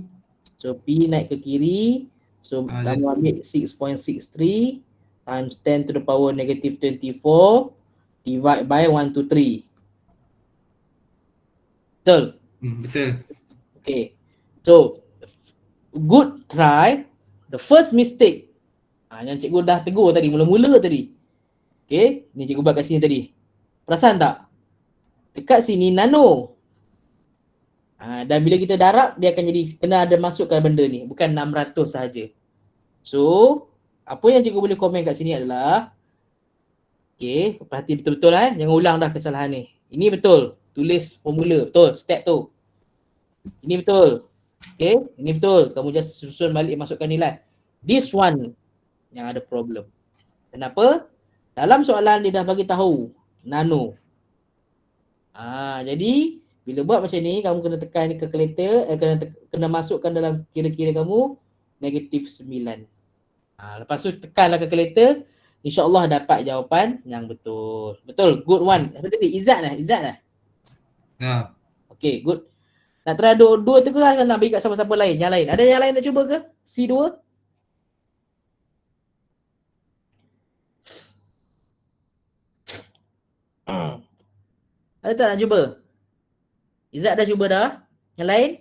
So P naik ke kiri. So kamu ambil 6.63 times 10 to the power negative 24 divide by 123. Betul? Betul. Okay. So good try. The first mistake yang cikgu dah tegur tadi, mula-mula tadi. Okay, ni cikgu buat kat sini tadi. Perasan tak? Dekat sini nano. Dan bila kita darab, dia akan jadi, kena ada masukkan benda ni. Bukan 600 sahaja. So, apa yang cikgu boleh komen kat sini adalah, okay, perhati betul-betul jangan ulang dah kesalahan ni. Ini betul. Tulis formula, betul, step tu. Ini betul. Okay, ini betul. Kamu just susun balik, masukkan nilai. This one yang ada problem. Kenapa? Dalam soalan dia dah bagi tahu nano. Jadi bila buat macam ni kamu kena tekan ni calculator, kena masukkan dalam kira-kira kamu -9. Lepas tu tekanlah calculator, insya-Allah dapat jawapan yang betul. Betul, good one. Apa tadi? Izzat lah. Ya. Okay, good. Nak try dua tu ke nak bagi kat siapa-siapa lain? Yang lain. Ada yang lain nak cuba ke? C2? Ada tak nak cuba? Izzat dah cuba dah? Yang lain?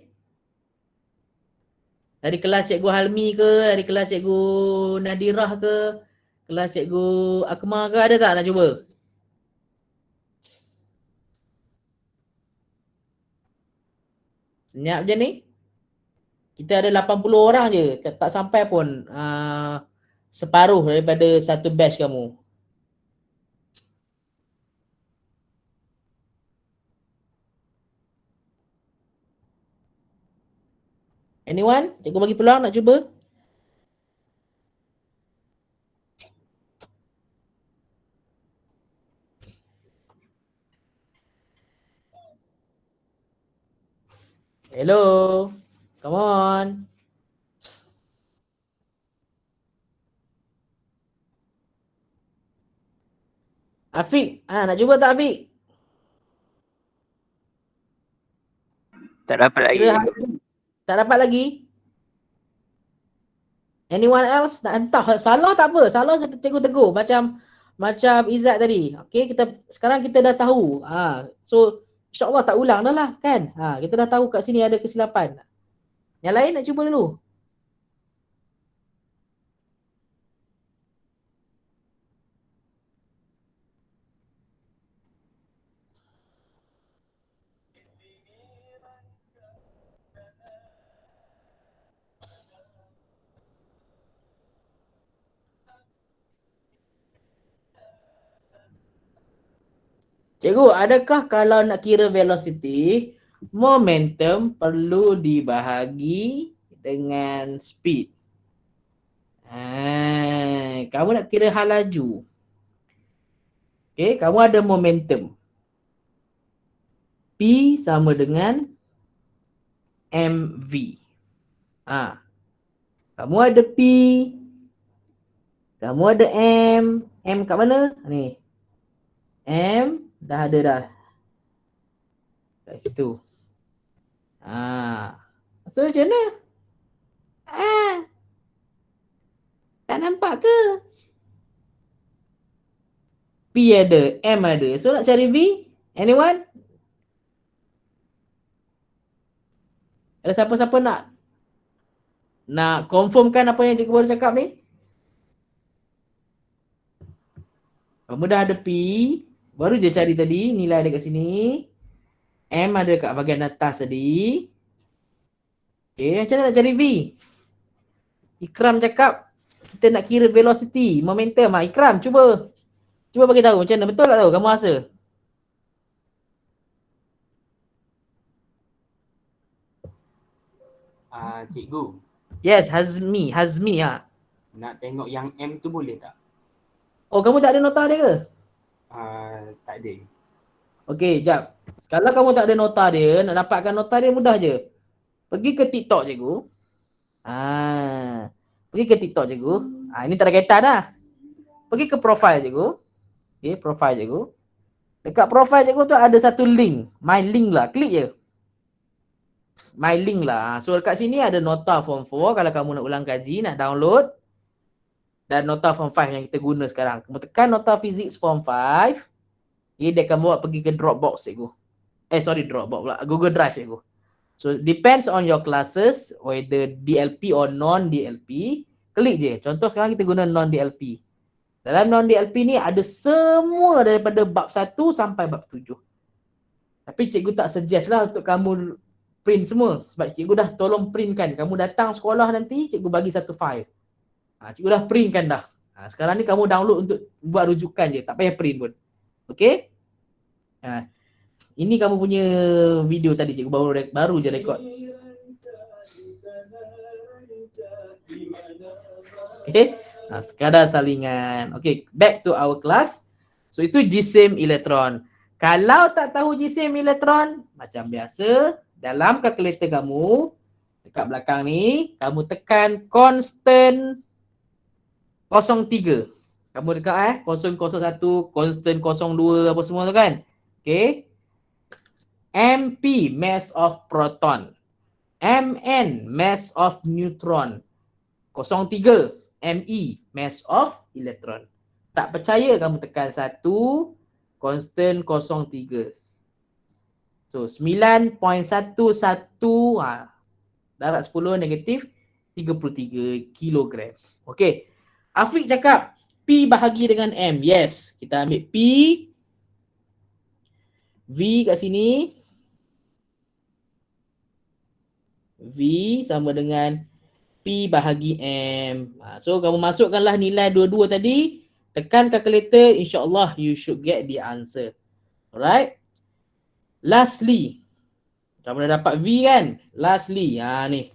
Dari kelas cikgu Halmi ke? Dari kelas cikgu Nadirah ke? Kelas cikgu Akmal ke? Ada tak nak cuba? Senyap je ni. Kita ada 80 orang je. Tak sampai pun separuh daripada satu batch kamu. Anyone? Cikgu bagi peluang nak cuba? Hello. Come on. Afiq, nak cuba tak Afiq? Tak dapat lagi. Tak dapat lagi? Anyone else nak entah? Salah tak apa. Salah cikgu tegur macam Izzat tadi. Okey, sekarang kita dah tahu. So insya-Allah tak ulang dah lah kan? Kita dah tahu kat sini ada kesilapan. Yang lain nak cuba dulu. Cikgu, adakah kalau nak kira velocity, momentum perlu dibahagi dengan speed? Kamu nak kira hal laju. Okay, kamu ada momentum. P sama dengan mv. Kamu ada P. Kamu ada M. M kat mana? Ni. M dah ada dah. Kat situ. So macam mana? Tak nampak ke? P ada, M ada. So nak cari V? Anyone? Ada siapa-siapa nak confirmkan apa yang cikgu baru cakap ni? Kamu dah ada P, baru je cari tadi, nilai ada kat sini. M ada kat bahagian atas tadi. Okay, macam mana nak cari V? Ikram cakap, kita nak kira velocity, momentum. Ikram, cuba bagi tahu macam mana, betul tak tahu? Kamu rasa? Cikgu. Yes, Hazmi. Nak tengok yang M tu boleh tak? Oh, kamu tak ada nota dia ke? Tak ada. Okey, jap. Kalau kamu tak ada nota dia, nak dapatkan nota dia mudah je. Pergi ke TikTok cikgu. Pergi ke TikTok cikgu. Ini tak ada kaitan dah. Pergi ke profile cikgu. Okey, profile cikgu. Dekat profile cikgu tu ada satu link. My link lah. Klik je. My link lah. So dekat sini ada nota form 4 kalau kamu nak ulang kaji, nak download. Dan nota form 5 yang kita guna sekarang. Kamu tekan nota physics form 5. Okay, dia akan bawa pergi ke Dropbox cikgu. Dropbox pula. Google Drive cikgu. So depends on your classes, whether DLP or non-DLP. Klik je. Contoh sekarang kita guna non-DLP. Dalam non-DLP ni ada semua daripada bab 1 sampai bab 7. Tapi cikgu tak suggest lah untuk kamu print semua. Sebab cikgu dah tolong printkan. Kamu datang sekolah nanti, cikgu bagi satu file. Cikgu dah printkan dah. Sekarang ni kamu download untuk buat rujukan je. Tak payah print pun. Okay? Ini kamu punya video tadi cikgu baru je rekod. Okay? Sekadar salingan. Okay, back to our class. So itu jisim elektron. Kalau tak tahu jisim elektron, macam biasa, dalam kalkulator kamu, dekat belakang ni, kamu tekan constant 03. Kamu dekat 001, constant 02, apa semua tu kan. Okay. MP, mass of proton. Mn, mass of neutron. 03, Me, mass of electron. Tak percaya kamu tekan 1, constant 03. So 9.11 darab 10 negatif 33 kilogram. Okey. Afiq cakap P bahagi dengan M. Yes, kita ambil P. V kat sini. V sama dengan P bahagi M. So kamu masukkanlah nilai dua-dua tadi. Tekan kalkulator, insyaAllah you should get the answer. Alright. Lastly, kamu dah dapat V kan? Lastly, ni.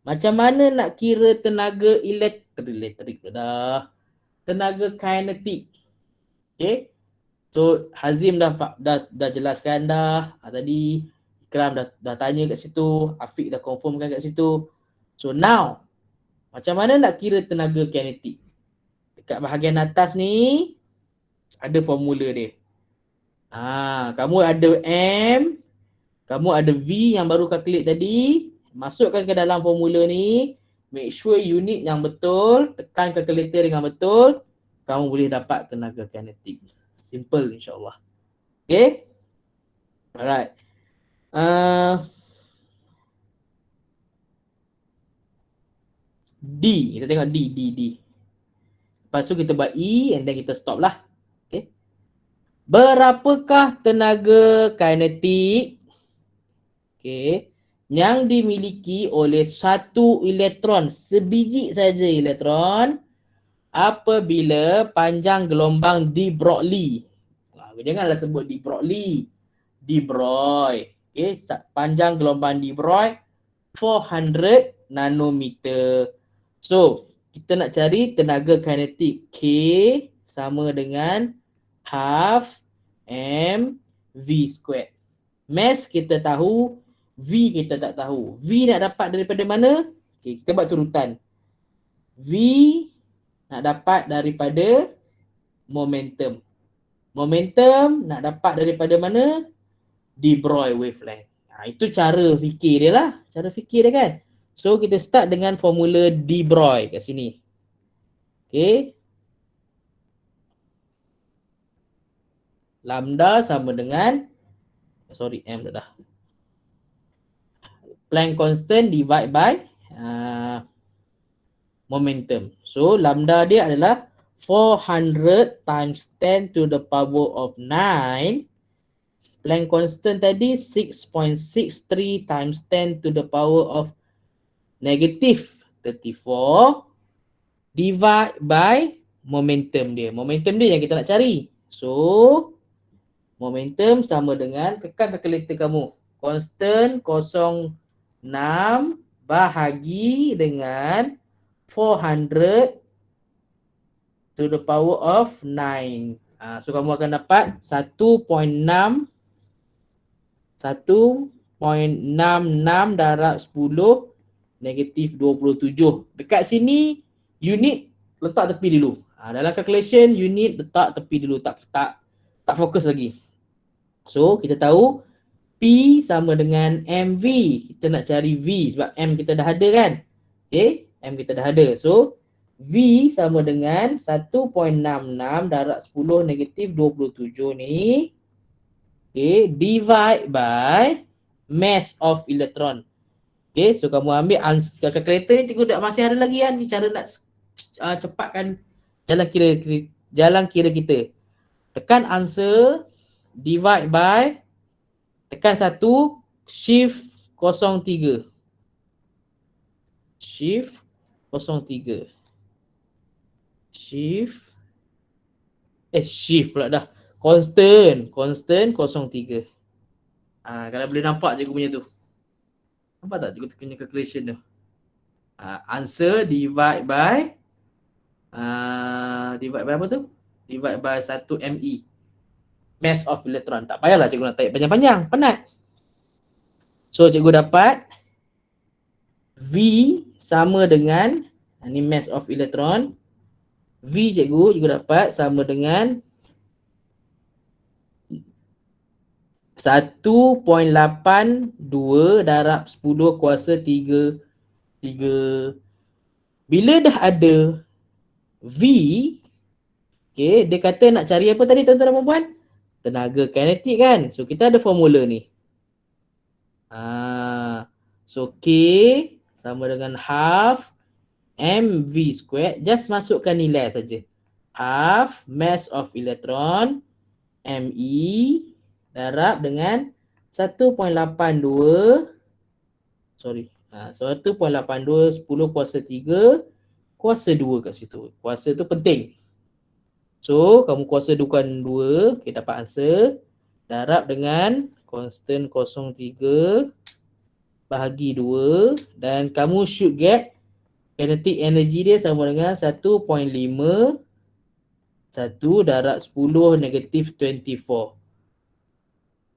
Macam mana nak kira tenaga elektrik dah. Tenaga kinetik. Okay. So Hazim dah jelaskan dah. Tadi Ikram dah tanya kat situ. Afiq dah confirmkan kat situ. So now, macam mana nak kira tenaga kinetik? Dekat bahagian atas ni ada formula dia. Kamu ada M, kamu ada V yang baru calculate tadi. Masukkan ke dalam formula ni. Make sure unit yang betul, tekan calculator dengan betul, kamu boleh dapat tenaga kinetik. Simple insyaAllah. Okay? Alright. D. Kita tengok D. Lepas tu kita buat E and then kita stop lah. Okay. Berapakah tenaga kinetik yang dimiliki oleh satu elektron, sebiji saja elektron, apabila panjang gelombang de Broglie. Janganlah sebut de Broglie. De Broglie. Okay. Panjang gelombang de Broglie 400 nanometer. So, kita nak cari tenaga kinetik K sama dengan half mv squared. Mass kita tahu, V kita tak tahu. V nak dapat daripada mana? Okay, kita buat turutan. V nak dapat daripada momentum. Momentum nak dapat daripada mana? De Broglie wavelength. Itu cara fikir dia lah. Cara fikir dia kan. So kita start dengan formula de Broglie kat sini. Okay. Lambda sama dengan M dah. Planck constant divide by momentum. So lambda dia adalah 400 times 10 to the power of 9. Planck constant tadi 6.63 times 10 to the power of negative 34 divide by momentum dia. Momentum dia yang kita nak cari. So, momentum sama dengan, tekan kalkulator kamu. Constant 06 bahagi dengan 400 to the power of 9. So, kamu akan dapat 1.66 darab 10 negatif 27. Dekat sini unit letak tepi dulu. Dalam calculation unit letak tepi dulu, tak fokus lagi. So kita tahu P sama dengan MV. Kita nak cari V sebab M kita dah ada kan. Okay, M kita dah ada. So V sama dengan 1.66 darab 10 negatif 27 ni. Okay, divide by mass of electron. Okay, so kamu ambil kalkulator ni, cikgu masih ada lagi kan cara nak cepatkan jalan kira kita. Tekan answer, divide by, tekan 1, shift 03. Shift 03. Shift pula dah. Constant 03. Kalau boleh nampak cikgu punya tu. Nampak tak cikgu punya calculation tu? Answer divide by Divide by apa tu? Divide by 1 ME. Mass of electron. Tak payahlah cikgu nak tarik panjang-panjang, penat. So cikgu dapat V sama dengan, ni mass of electron. V cikgu dapat sama dengan 1.82 darab 10 kuasa 3. Bila dah ada V, okay, dia kata nak cari apa tadi tuan-tuan dan puan-puan? Tenaga kinetik kan. So kita ada formula ni. So K sama dengan half mv squared. Just masukkan nilai saja. Half mass of electron me darab dengan 1.82 sorry. 1.82 10 kuasa 3 kuasa 2 kat situ. Kuasa tu penting. So kamu kuasa dukan 2, kita dapat answer. Darab dengan constant 0.3 bahagi 2 dan kamu should get kinetic energy dia sama dengan 1.5 1 darab 10 negatif 24.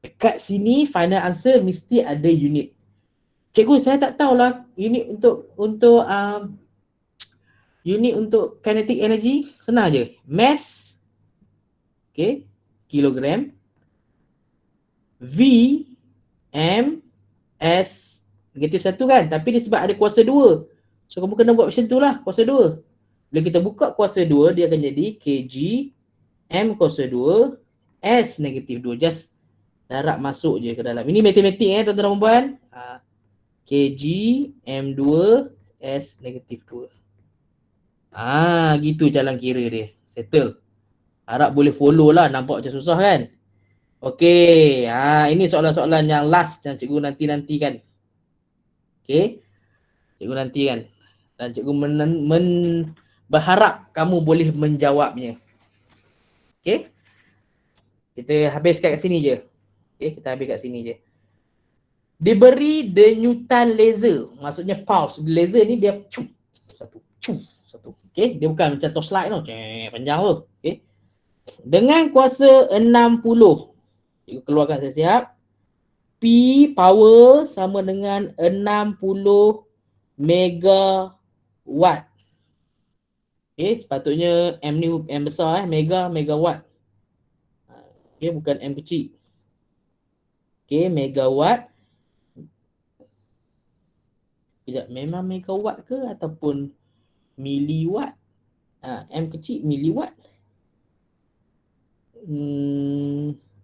Dekat sini final answer mesti ada unit. Cikgu saya tak tahulah unit untuk unit untuk kinetic energy. Senang je. Mass, okay, kilogram. V, M, S, negatif 1 kan. Tapi dia sebab ada kuasa 2. So kamu kena buat macam tu lah, kuasa 2. Bila kita buka kuasa 2, dia akan jadi kg, M kuasa 2, S negatif 2. Just darab masuk je ke dalam. Ini matematik tuan-tuan dan puan. kg, M2, S negatif 2. Gitu jalan kira dia. Settle. Harap boleh follow lah. Nampak macam susah kan? Okey. Ini soalan-soalan yang last yang cikgu nanti-nantikan. Okey. Cikgu nantikan. Dan cikgu berharap kamu boleh menjawabnya. Okey. Kita habiskan kat sini je. Okey, kita habis kat sini je. Diberi denyutan laser. Maksudnya pulse. Laser ni dia satu. Okey, dia bukan macam torchlight tu. Panjang tu. Okey. Dengan kuasa 60. Cikgu keluarkan siap-siap. P power sama dengan 60 megawatt. Okay, sepatutnya M ni M besar megawatt. Okay, bukan M kecil. Okay, megawatt. Sekejap, memang megawatt ke ataupun miliwatt? M kecil miliwatt.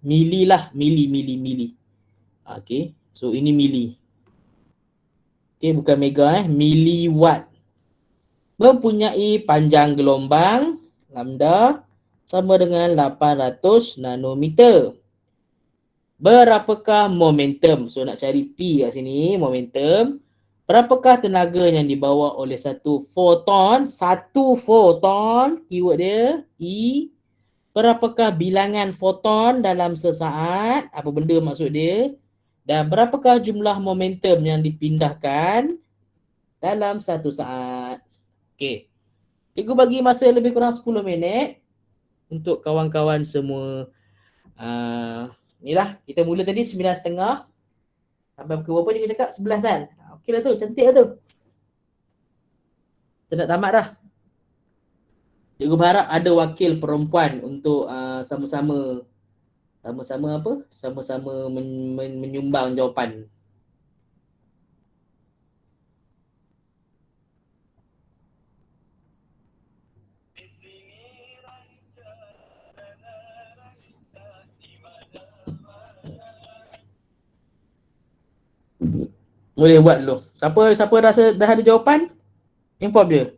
Mili lah, mili. Okay, so ini mili. Okay, bukan mega miliwatt. Mempunyai panjang gelombang lambda sama dengan 800 nanometer. Berapakah momentum? So nak cari P kat sini, momentum. Berapakah tenaga yang dibawa oleh satu foton? Satu foton, keyword dia E. Berapakah bilangan foton dalam sesaat? Apa benda maksud dia? Dan berapakah jumlah momentum yang dipindahkan dalam satu saat? Okey. Cikgu bagi masa lebih kurang 10 minit untuk kawan-kawan semua. Inilah, kita mula tadi 9.30. Sampai pukul berapa cikgu cakap? 11 kan? Okey lah tu, cantik lah tu. Kita nak tamat dah. Cikgu berharap ada wakil perempuan untuk sama-sama menyumbang jawapan. Di sini ranca sana ranca di mana-mana. Boleh buat dulu. Siapa rasa dah ada jawapan? Inform dia.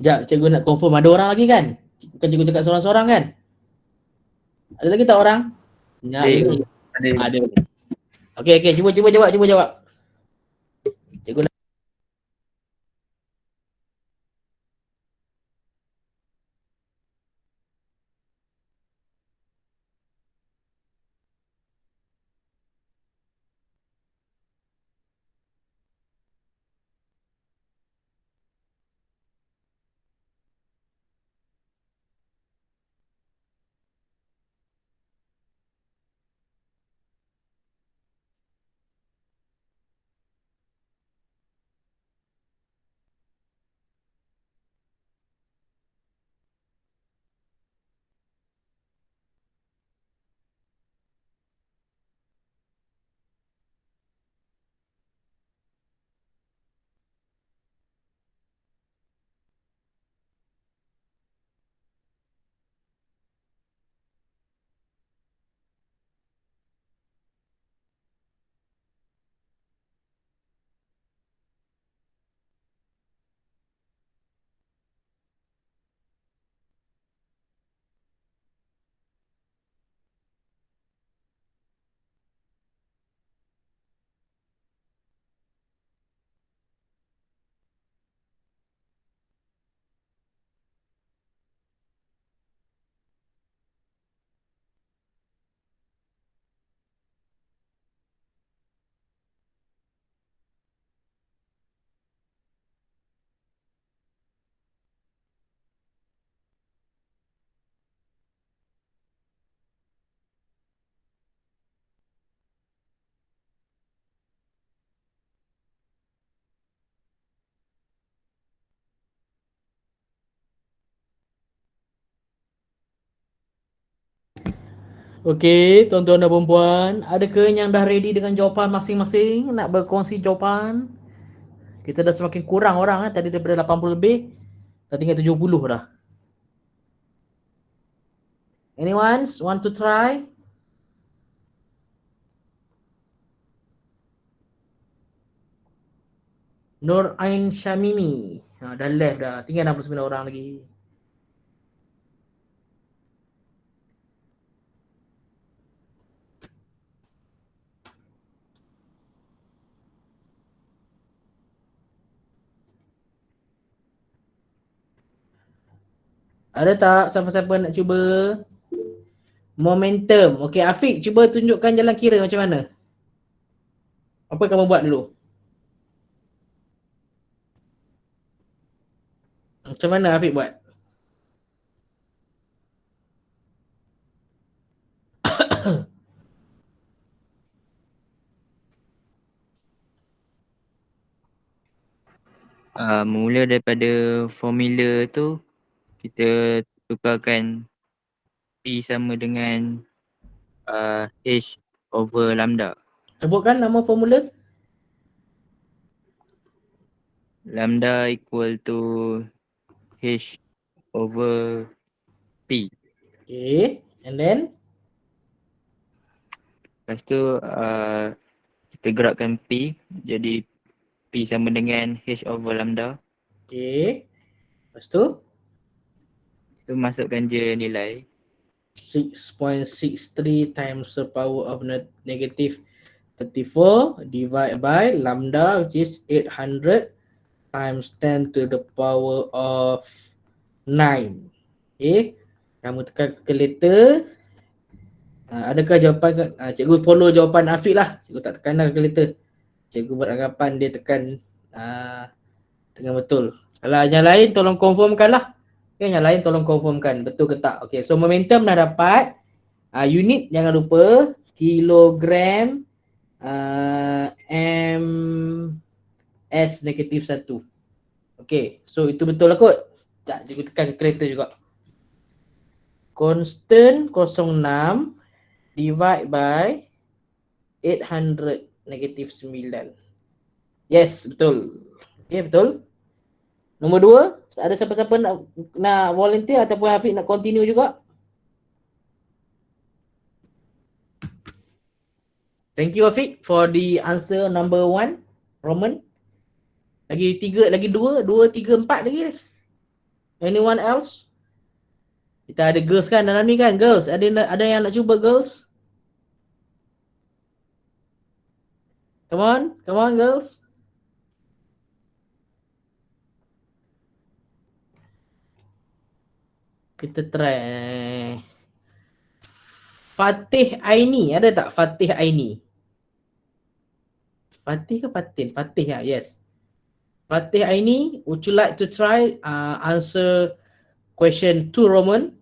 Sekejap, cikgu nak confirm. Ada orang lagi kan? Bukan cikgu cakap seorang-seorang kan? Ada lagi tak orang? Ya, Ada. ada. Okey, cuba jawab. Cikgu nak. Okey, tuan-tuan dan puan-puan, adakah yang dah ready dengan jawapan masing-masing? Nak berkongsi jawapan? Kita dah semakin kurang orang tadi daripada 80 lebih, dah tinggal 70 dah. Anyone want to try? Nur Ain Syamimi. Dah left dah. Tinggal 69 orang lagi. Ada tak siapa-siapa nak cuba? Momentum. Okey, Afiq cuba tunjukkan jalan kira macam mana. Apa kamu buat dulu? Macam mana Afiq buat? Mula daripada formula tu, kita tukarkan P sama dengan H over lambda. Sebutkan nama formula. Lambda equal to H over P. Okay, and then? Lepas tu kita gerakkan P, jadi P sama dengan H over lambda. Okay, lepas tu? Kita masukkan je nilai. 6.63 times the power of negative 34 divided by lambda, which is 800 times 10 to the power of 9. Okay, kamu tekan calculator. Adakah jawapan, cikgu follow jawapan Afiq lah. Cikgu tak tekan lah calculator. Cikgu beranggapan dia tekan dengan betul. Kalau yang lain tolong confirmkan lah. Okay, yang lain tolong confirmkan betul ke tak. Okay, so momentum dah dapat. Unit jangan lupa kilogram ms negatif 1. Okay, so itu betul lah kot. Tak, cikgu tekan calculator juga. Constant 06 divide by 800 negatif 9. Yes, betul. Okay, betul. Nombor 2, ada siapa-siapa nak volunteer ataupun Hafiq nak continue juga? Thank you Hafiq for the answer number 1, Roman. Lagi 3, lagi 2, 2, 3, 4 lagi. Anyone else? Kita ada girls kan dalam ni kan? Girls, ada yang nak cuba girls? Come on girls. Kita try. Fatih Aini, ada tak Fatih Aini? Fatih ke Fatin? Fatih ya, yes. Fatih Aini, would you like to try answer question 2 Roman?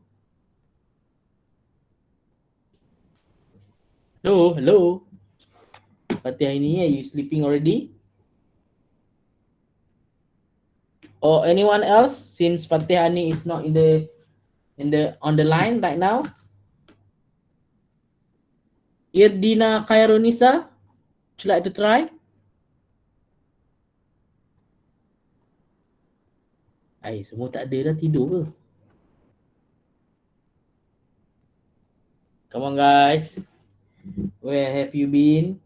Hello. Fatih Aini, are you sleeping already? Or anyone else, since Fatih Aini is not on the line right now? Irdina Khairunisa, would you like to try? Semua tak ada dah, tidur ke? Come on guys. Where have you been?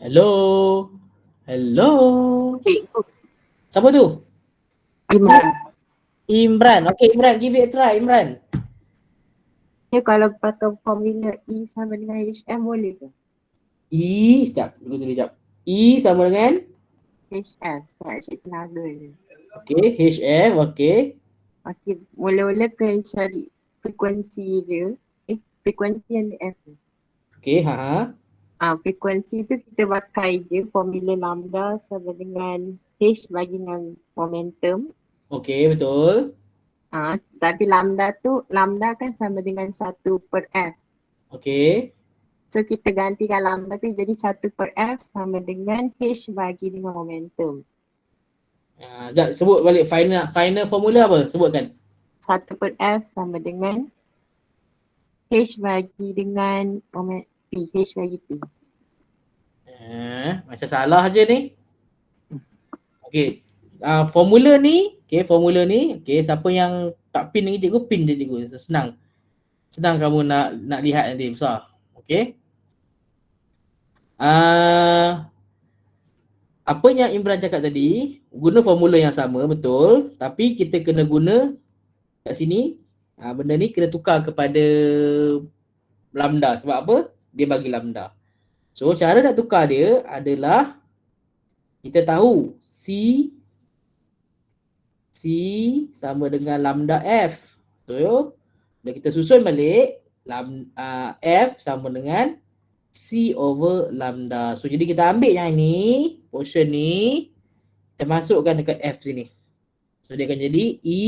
Hello. Siapa tu? Imran. Okay, Imran, give it a try, Imran. Kalau pakai formula E sama dengan HM boleh ke? Sekejap. E sama dengan? HM, sekarang cik tenaga je. Okay, HM, okay. Okay, mula-mula kena cari frekuensi dia. Frekuensi yang di F. Okay, Frekuensi tu kita pakai je formula lambda sama dengan H bagi dengan momentum. Okay, betul. Tapi lambda kan sama dengan 1/F. Okay. So kita gantikan lambda tu jadi 1/F sama dengan H bagi dengan momentum. Sekejap, sebut balik final formula apa? Sebutkan. 1/F sama dengan H bagi dengan P, H bagi P. Macam salah je ni. Okay. Formula ni, siapa yang tak pin lagi cikgu, pin je cikgu. Senang kamu nak lihat nanti besar. Okay. Apa yang Imran cakap tadi, guna formula yang sama, betul. Tapi kita kena guna kat sini, benda ni kena tukar kepada lambda. Sebab apa? Dia bagi lambda. So, cara nak tukar dia adalah kita tahu C sama dengan lambda F. So, bila kita susun balik, F sama dengan C over lambda. So, jadi kita ambil yang ni, portion ni, kita masukkan dekat F sini. So, dia akan jadi E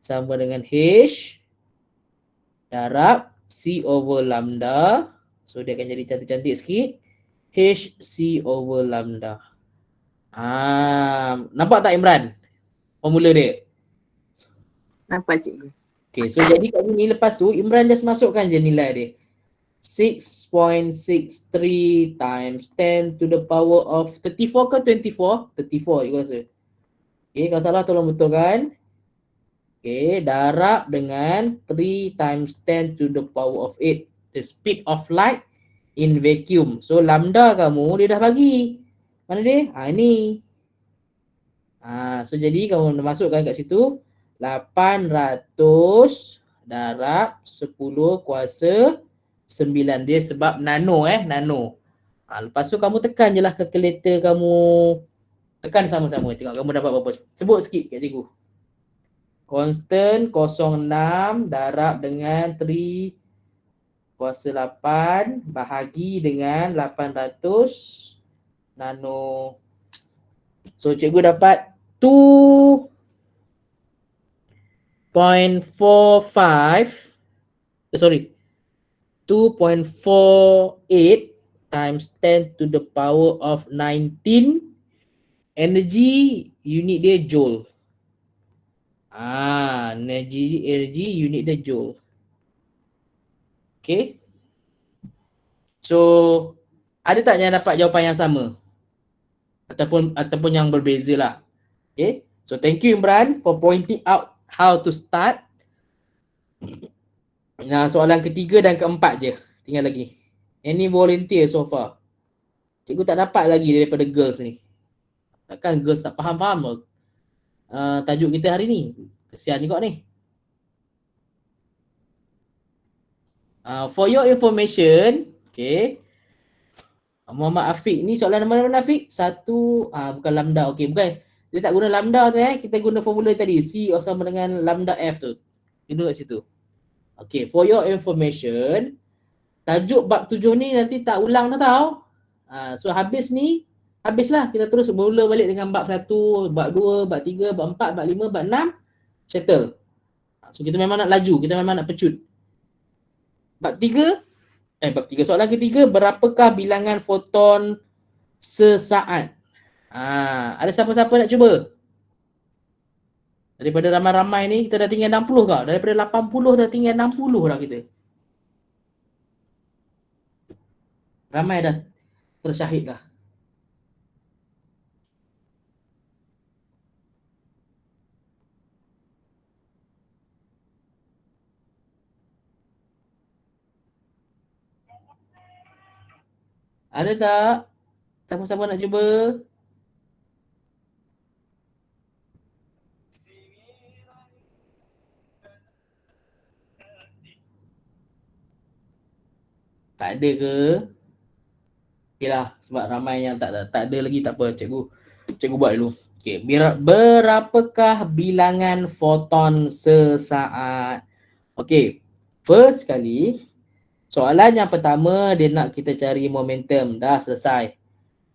sama dengan H darab C over lambda. So, dia akan jadi cantik-cantik sikit. H C over lambda. Nampak tak Imran? Formula dia. Nampak cikgu? Okay, so jadi kat sini lepas tu Imran just masukkan je nilai dia. 6.63 times 10 to the power of 34 ke 24? 34 you rasa. Okay, kalau salah tolong betulkan. Okay, darab dengan 3 times 10 to the power of 8. The speed of light in vacuum. So lambda kamu dia dah bagi. Mana dia? Ini. So jadi kamu masukkan kat situ 800 darab 10 kuasa 9 dia sebab nano. Lepas tu kamu tekan je lah calculator kamu. Tekan sama-sama. Tengok kamu dapat berapa. Sebut sikit kat cikgu. Constant 06 darab dengan 3 kuasa 8 bahagi dengan 800 nano. So cikgu dapat 2.48 times 10 to the power of 19 energy unit dia joule. Energy unit dia joule. Okay. So ada tak yang dapat jawapan yang sama? Ataupun yang berbeza lah. Okay. So thank you Imran for pointing out how to start. Nah, soalan ketiga dan keempat je. Tinggal lagi. Any volunteer so far? Cikgu tak dapat lagi daripada girls ni. Takkan girls tak faham-faham tajuk kita hari ni. Kesian juga ni. For your information, okay. Muhammad Afiq ni soalan mana Afiq? Satu, bukan lambda. Okay, bukan. Dia tak guna lambda tu kita guna formula tadi. C sama dengan lambda F tu. Guna kat situ. Okay, for your information, tajuk bab 7 ni nanti tak ulang dah tau. So habis ni, habislah. Kita terus mula balik dengan bab 1, bab 2, bab 3, bab 4, bab 5, bab 6. Settle. So kita memang nak laju, kita memang nak pecut. Bab 3, soalan ketiga, berapakah bilangan foton sesaat? Ada siapa-siapa nak cuba? Daripada ramai-ramai ni kita dah tinggal 60 kah? Daripada 80 dah tinggal 60 dah kita. Ramai dah tersyahid dah. Ada tak? Siapa-siapa nak cuba? Tak ada ke? Okey lah, sebab ramai yang tak ada lagi, tak apa. Cikgu buat dulu. Okey, berapakah bilangan foton sesaat? Okey, first kali, soalan yang pertama dia nak kita cari momentum, dah selesai.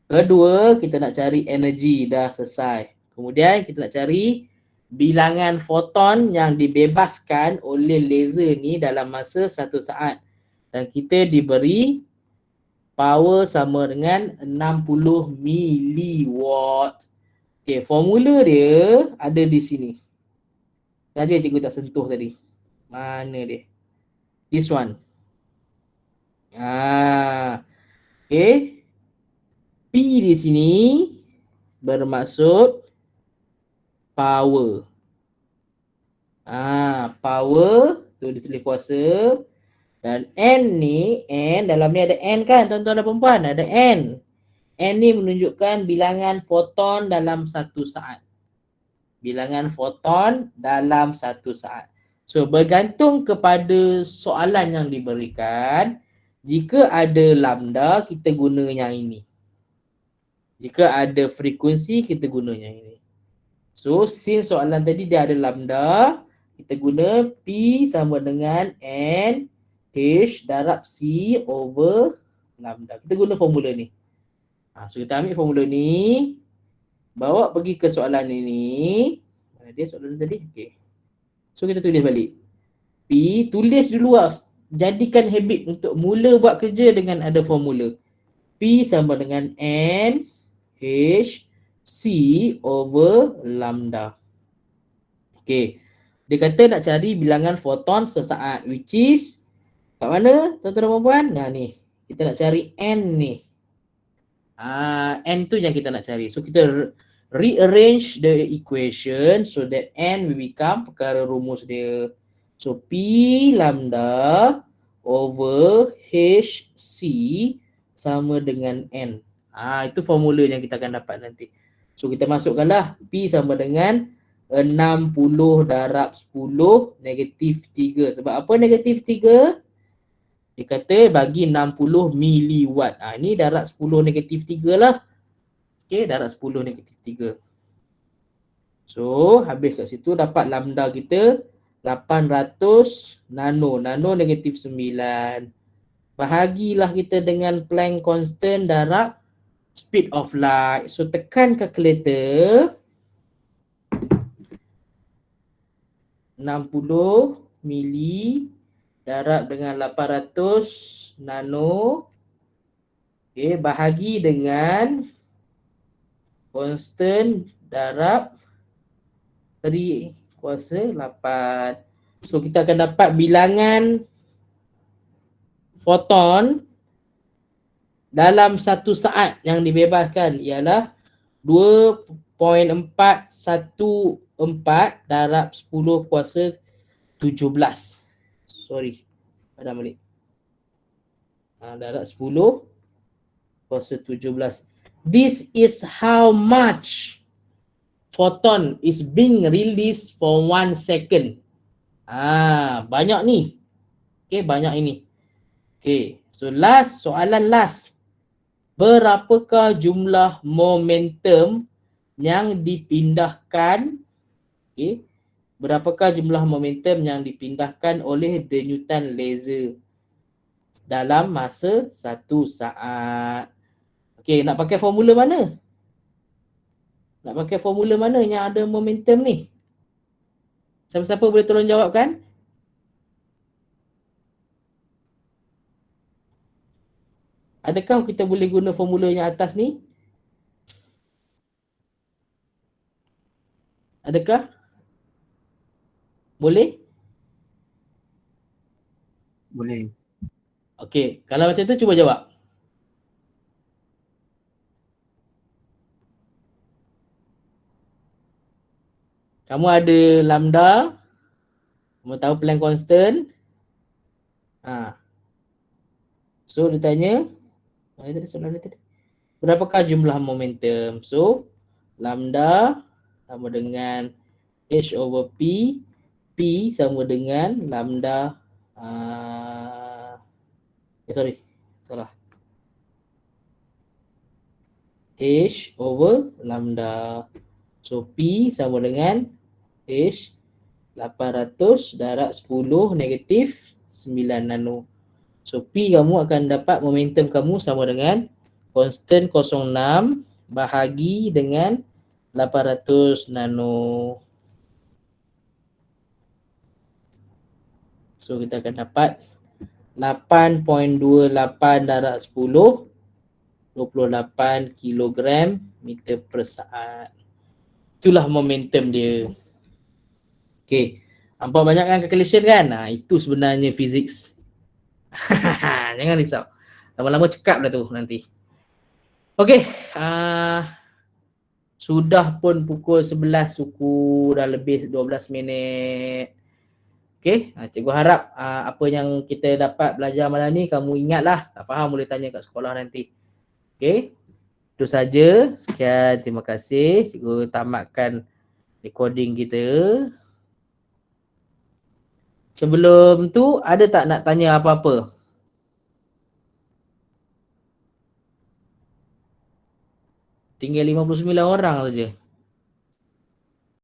Kedua, kita nak cari energi, dah selesai. Kemudian kita nak cari bilangan foton yang dibebaskan oleh laser ni dalam masa 1 saat. Dan kita diberi power sama dengan 60 miliwatt. Okay, formula dia ada di sini. Saja cikgu tak sentuh tadi. Mana dia? This one. Okay. P di sini bermaksud power. Power tu ditulis kuasa. Dan N ni, dalam ni ada N kan tuan-tuan dan perempuan, ada N. N ni menunjukkan bilangan foton dalam 1 saat. Bilangan foton dalam 1 saat. So bergantung kepada soalan yang diberikan, jika ada lambda kita guna yang ini. Jika ada frekuensi kita guna yang ini. So since soalan tadi dia ada lambda, kita guna P sama dengan N H darab C over lambda. Kita guna formula ni. So kita ambil formula ni, bawa pergi ke soalan ini. Mana dia soalan tadi? Okay. So kita tulis balik. P, tulis dulu lah. Jadikan habit untuk mula buat kerja dengan ada formula. P sama dengan N H C over lambda. Okay. Dia kata nak cari bilangan foton sesaat, which is kat mana tuan-tuan dan puan-puan? Nah ni, kita nak cari N ni. N tu yang kita nak cari. So kita rearrange the equation so that N will become perkara rumus dia. So P lambda over HC sama dengan N. Itu formula yang kita akan dapat nanti. So kita masukkanlah P sama dengan 60 darab 10 negatif 3. Sebab apa negatif 3? Dia kata bagi 60 miliwatt. Ini darab 10 negatif 3 lah. Okay, darab 10 negatif 3. So, habis kat situ dapat lambda kita 800 nano. Nano negatif 9. Bahagilah kita dengan Planck constant darab speed of light. So, tekan kalkulator. 60 mili darab dengan 800 nano. Okay, bahagi dengan constant darab 3 kuasa 8. So kita akan dapat bilangan foton dalam 1 saat yang dibebaskan ialah 2.414 darab 10 kuasa 17. Sorry, padam balik. Darab 10 kuasa 17. This is how much photon is being released for 1 second. Banyak ni. Okay, banyak ini. Okay, so soalan last. Berapakah jumlah momentum yang dipindahkan? Okay, berapakah jumlah momentum yang dipindahkan oleh denyutan laser dalam masa 1 saat? Okay, nak pakai formula mana? Nak pakai formula mana yang ada momentum ni? Siapa-siapa boleh tolong jawabkan? Adakah kita boleh guna formula yang atas ni? Adakah? Boleh? Boleh. Okey, kalau macam tu cuba jawab. Kamu ada lambda, kamu tahu Planck constant. So dia tanya, mana tadi soalan dia tadi? Berapakah jumlah momentum? So lambda sama dengan H over P. P sama dengan lambda salah. H over lambda. So P sama dengan H 800 darab 10 negatif 9 nano. So P kamu akan dapat momentum kamu sama dengan constant 0.6 bahagi dengan 800 nano. So kita akan dapat 8.28 darab 10 28 kilogram meter per saat. Itulah momentum dia. Okay, nampak banyak kan calculation kan? Itu sebenarnya physics. Jangan risau. Lama-lama cekap dah tu nanti. Okay, sudah pun pukul 11 suku, dah lebih 12 minit. Okay, cikgu harap apa yang kita dapat belajar malam ni kamu ingatlah. Tak faham boleh tanya kat sekolah nanti. Okay, itu saja. Sekian, terima kasih. Cikgu tamatkan recording kita. Sebelum tu, ada tak nak tanya apa-apa? Tinggal 59 orang saja.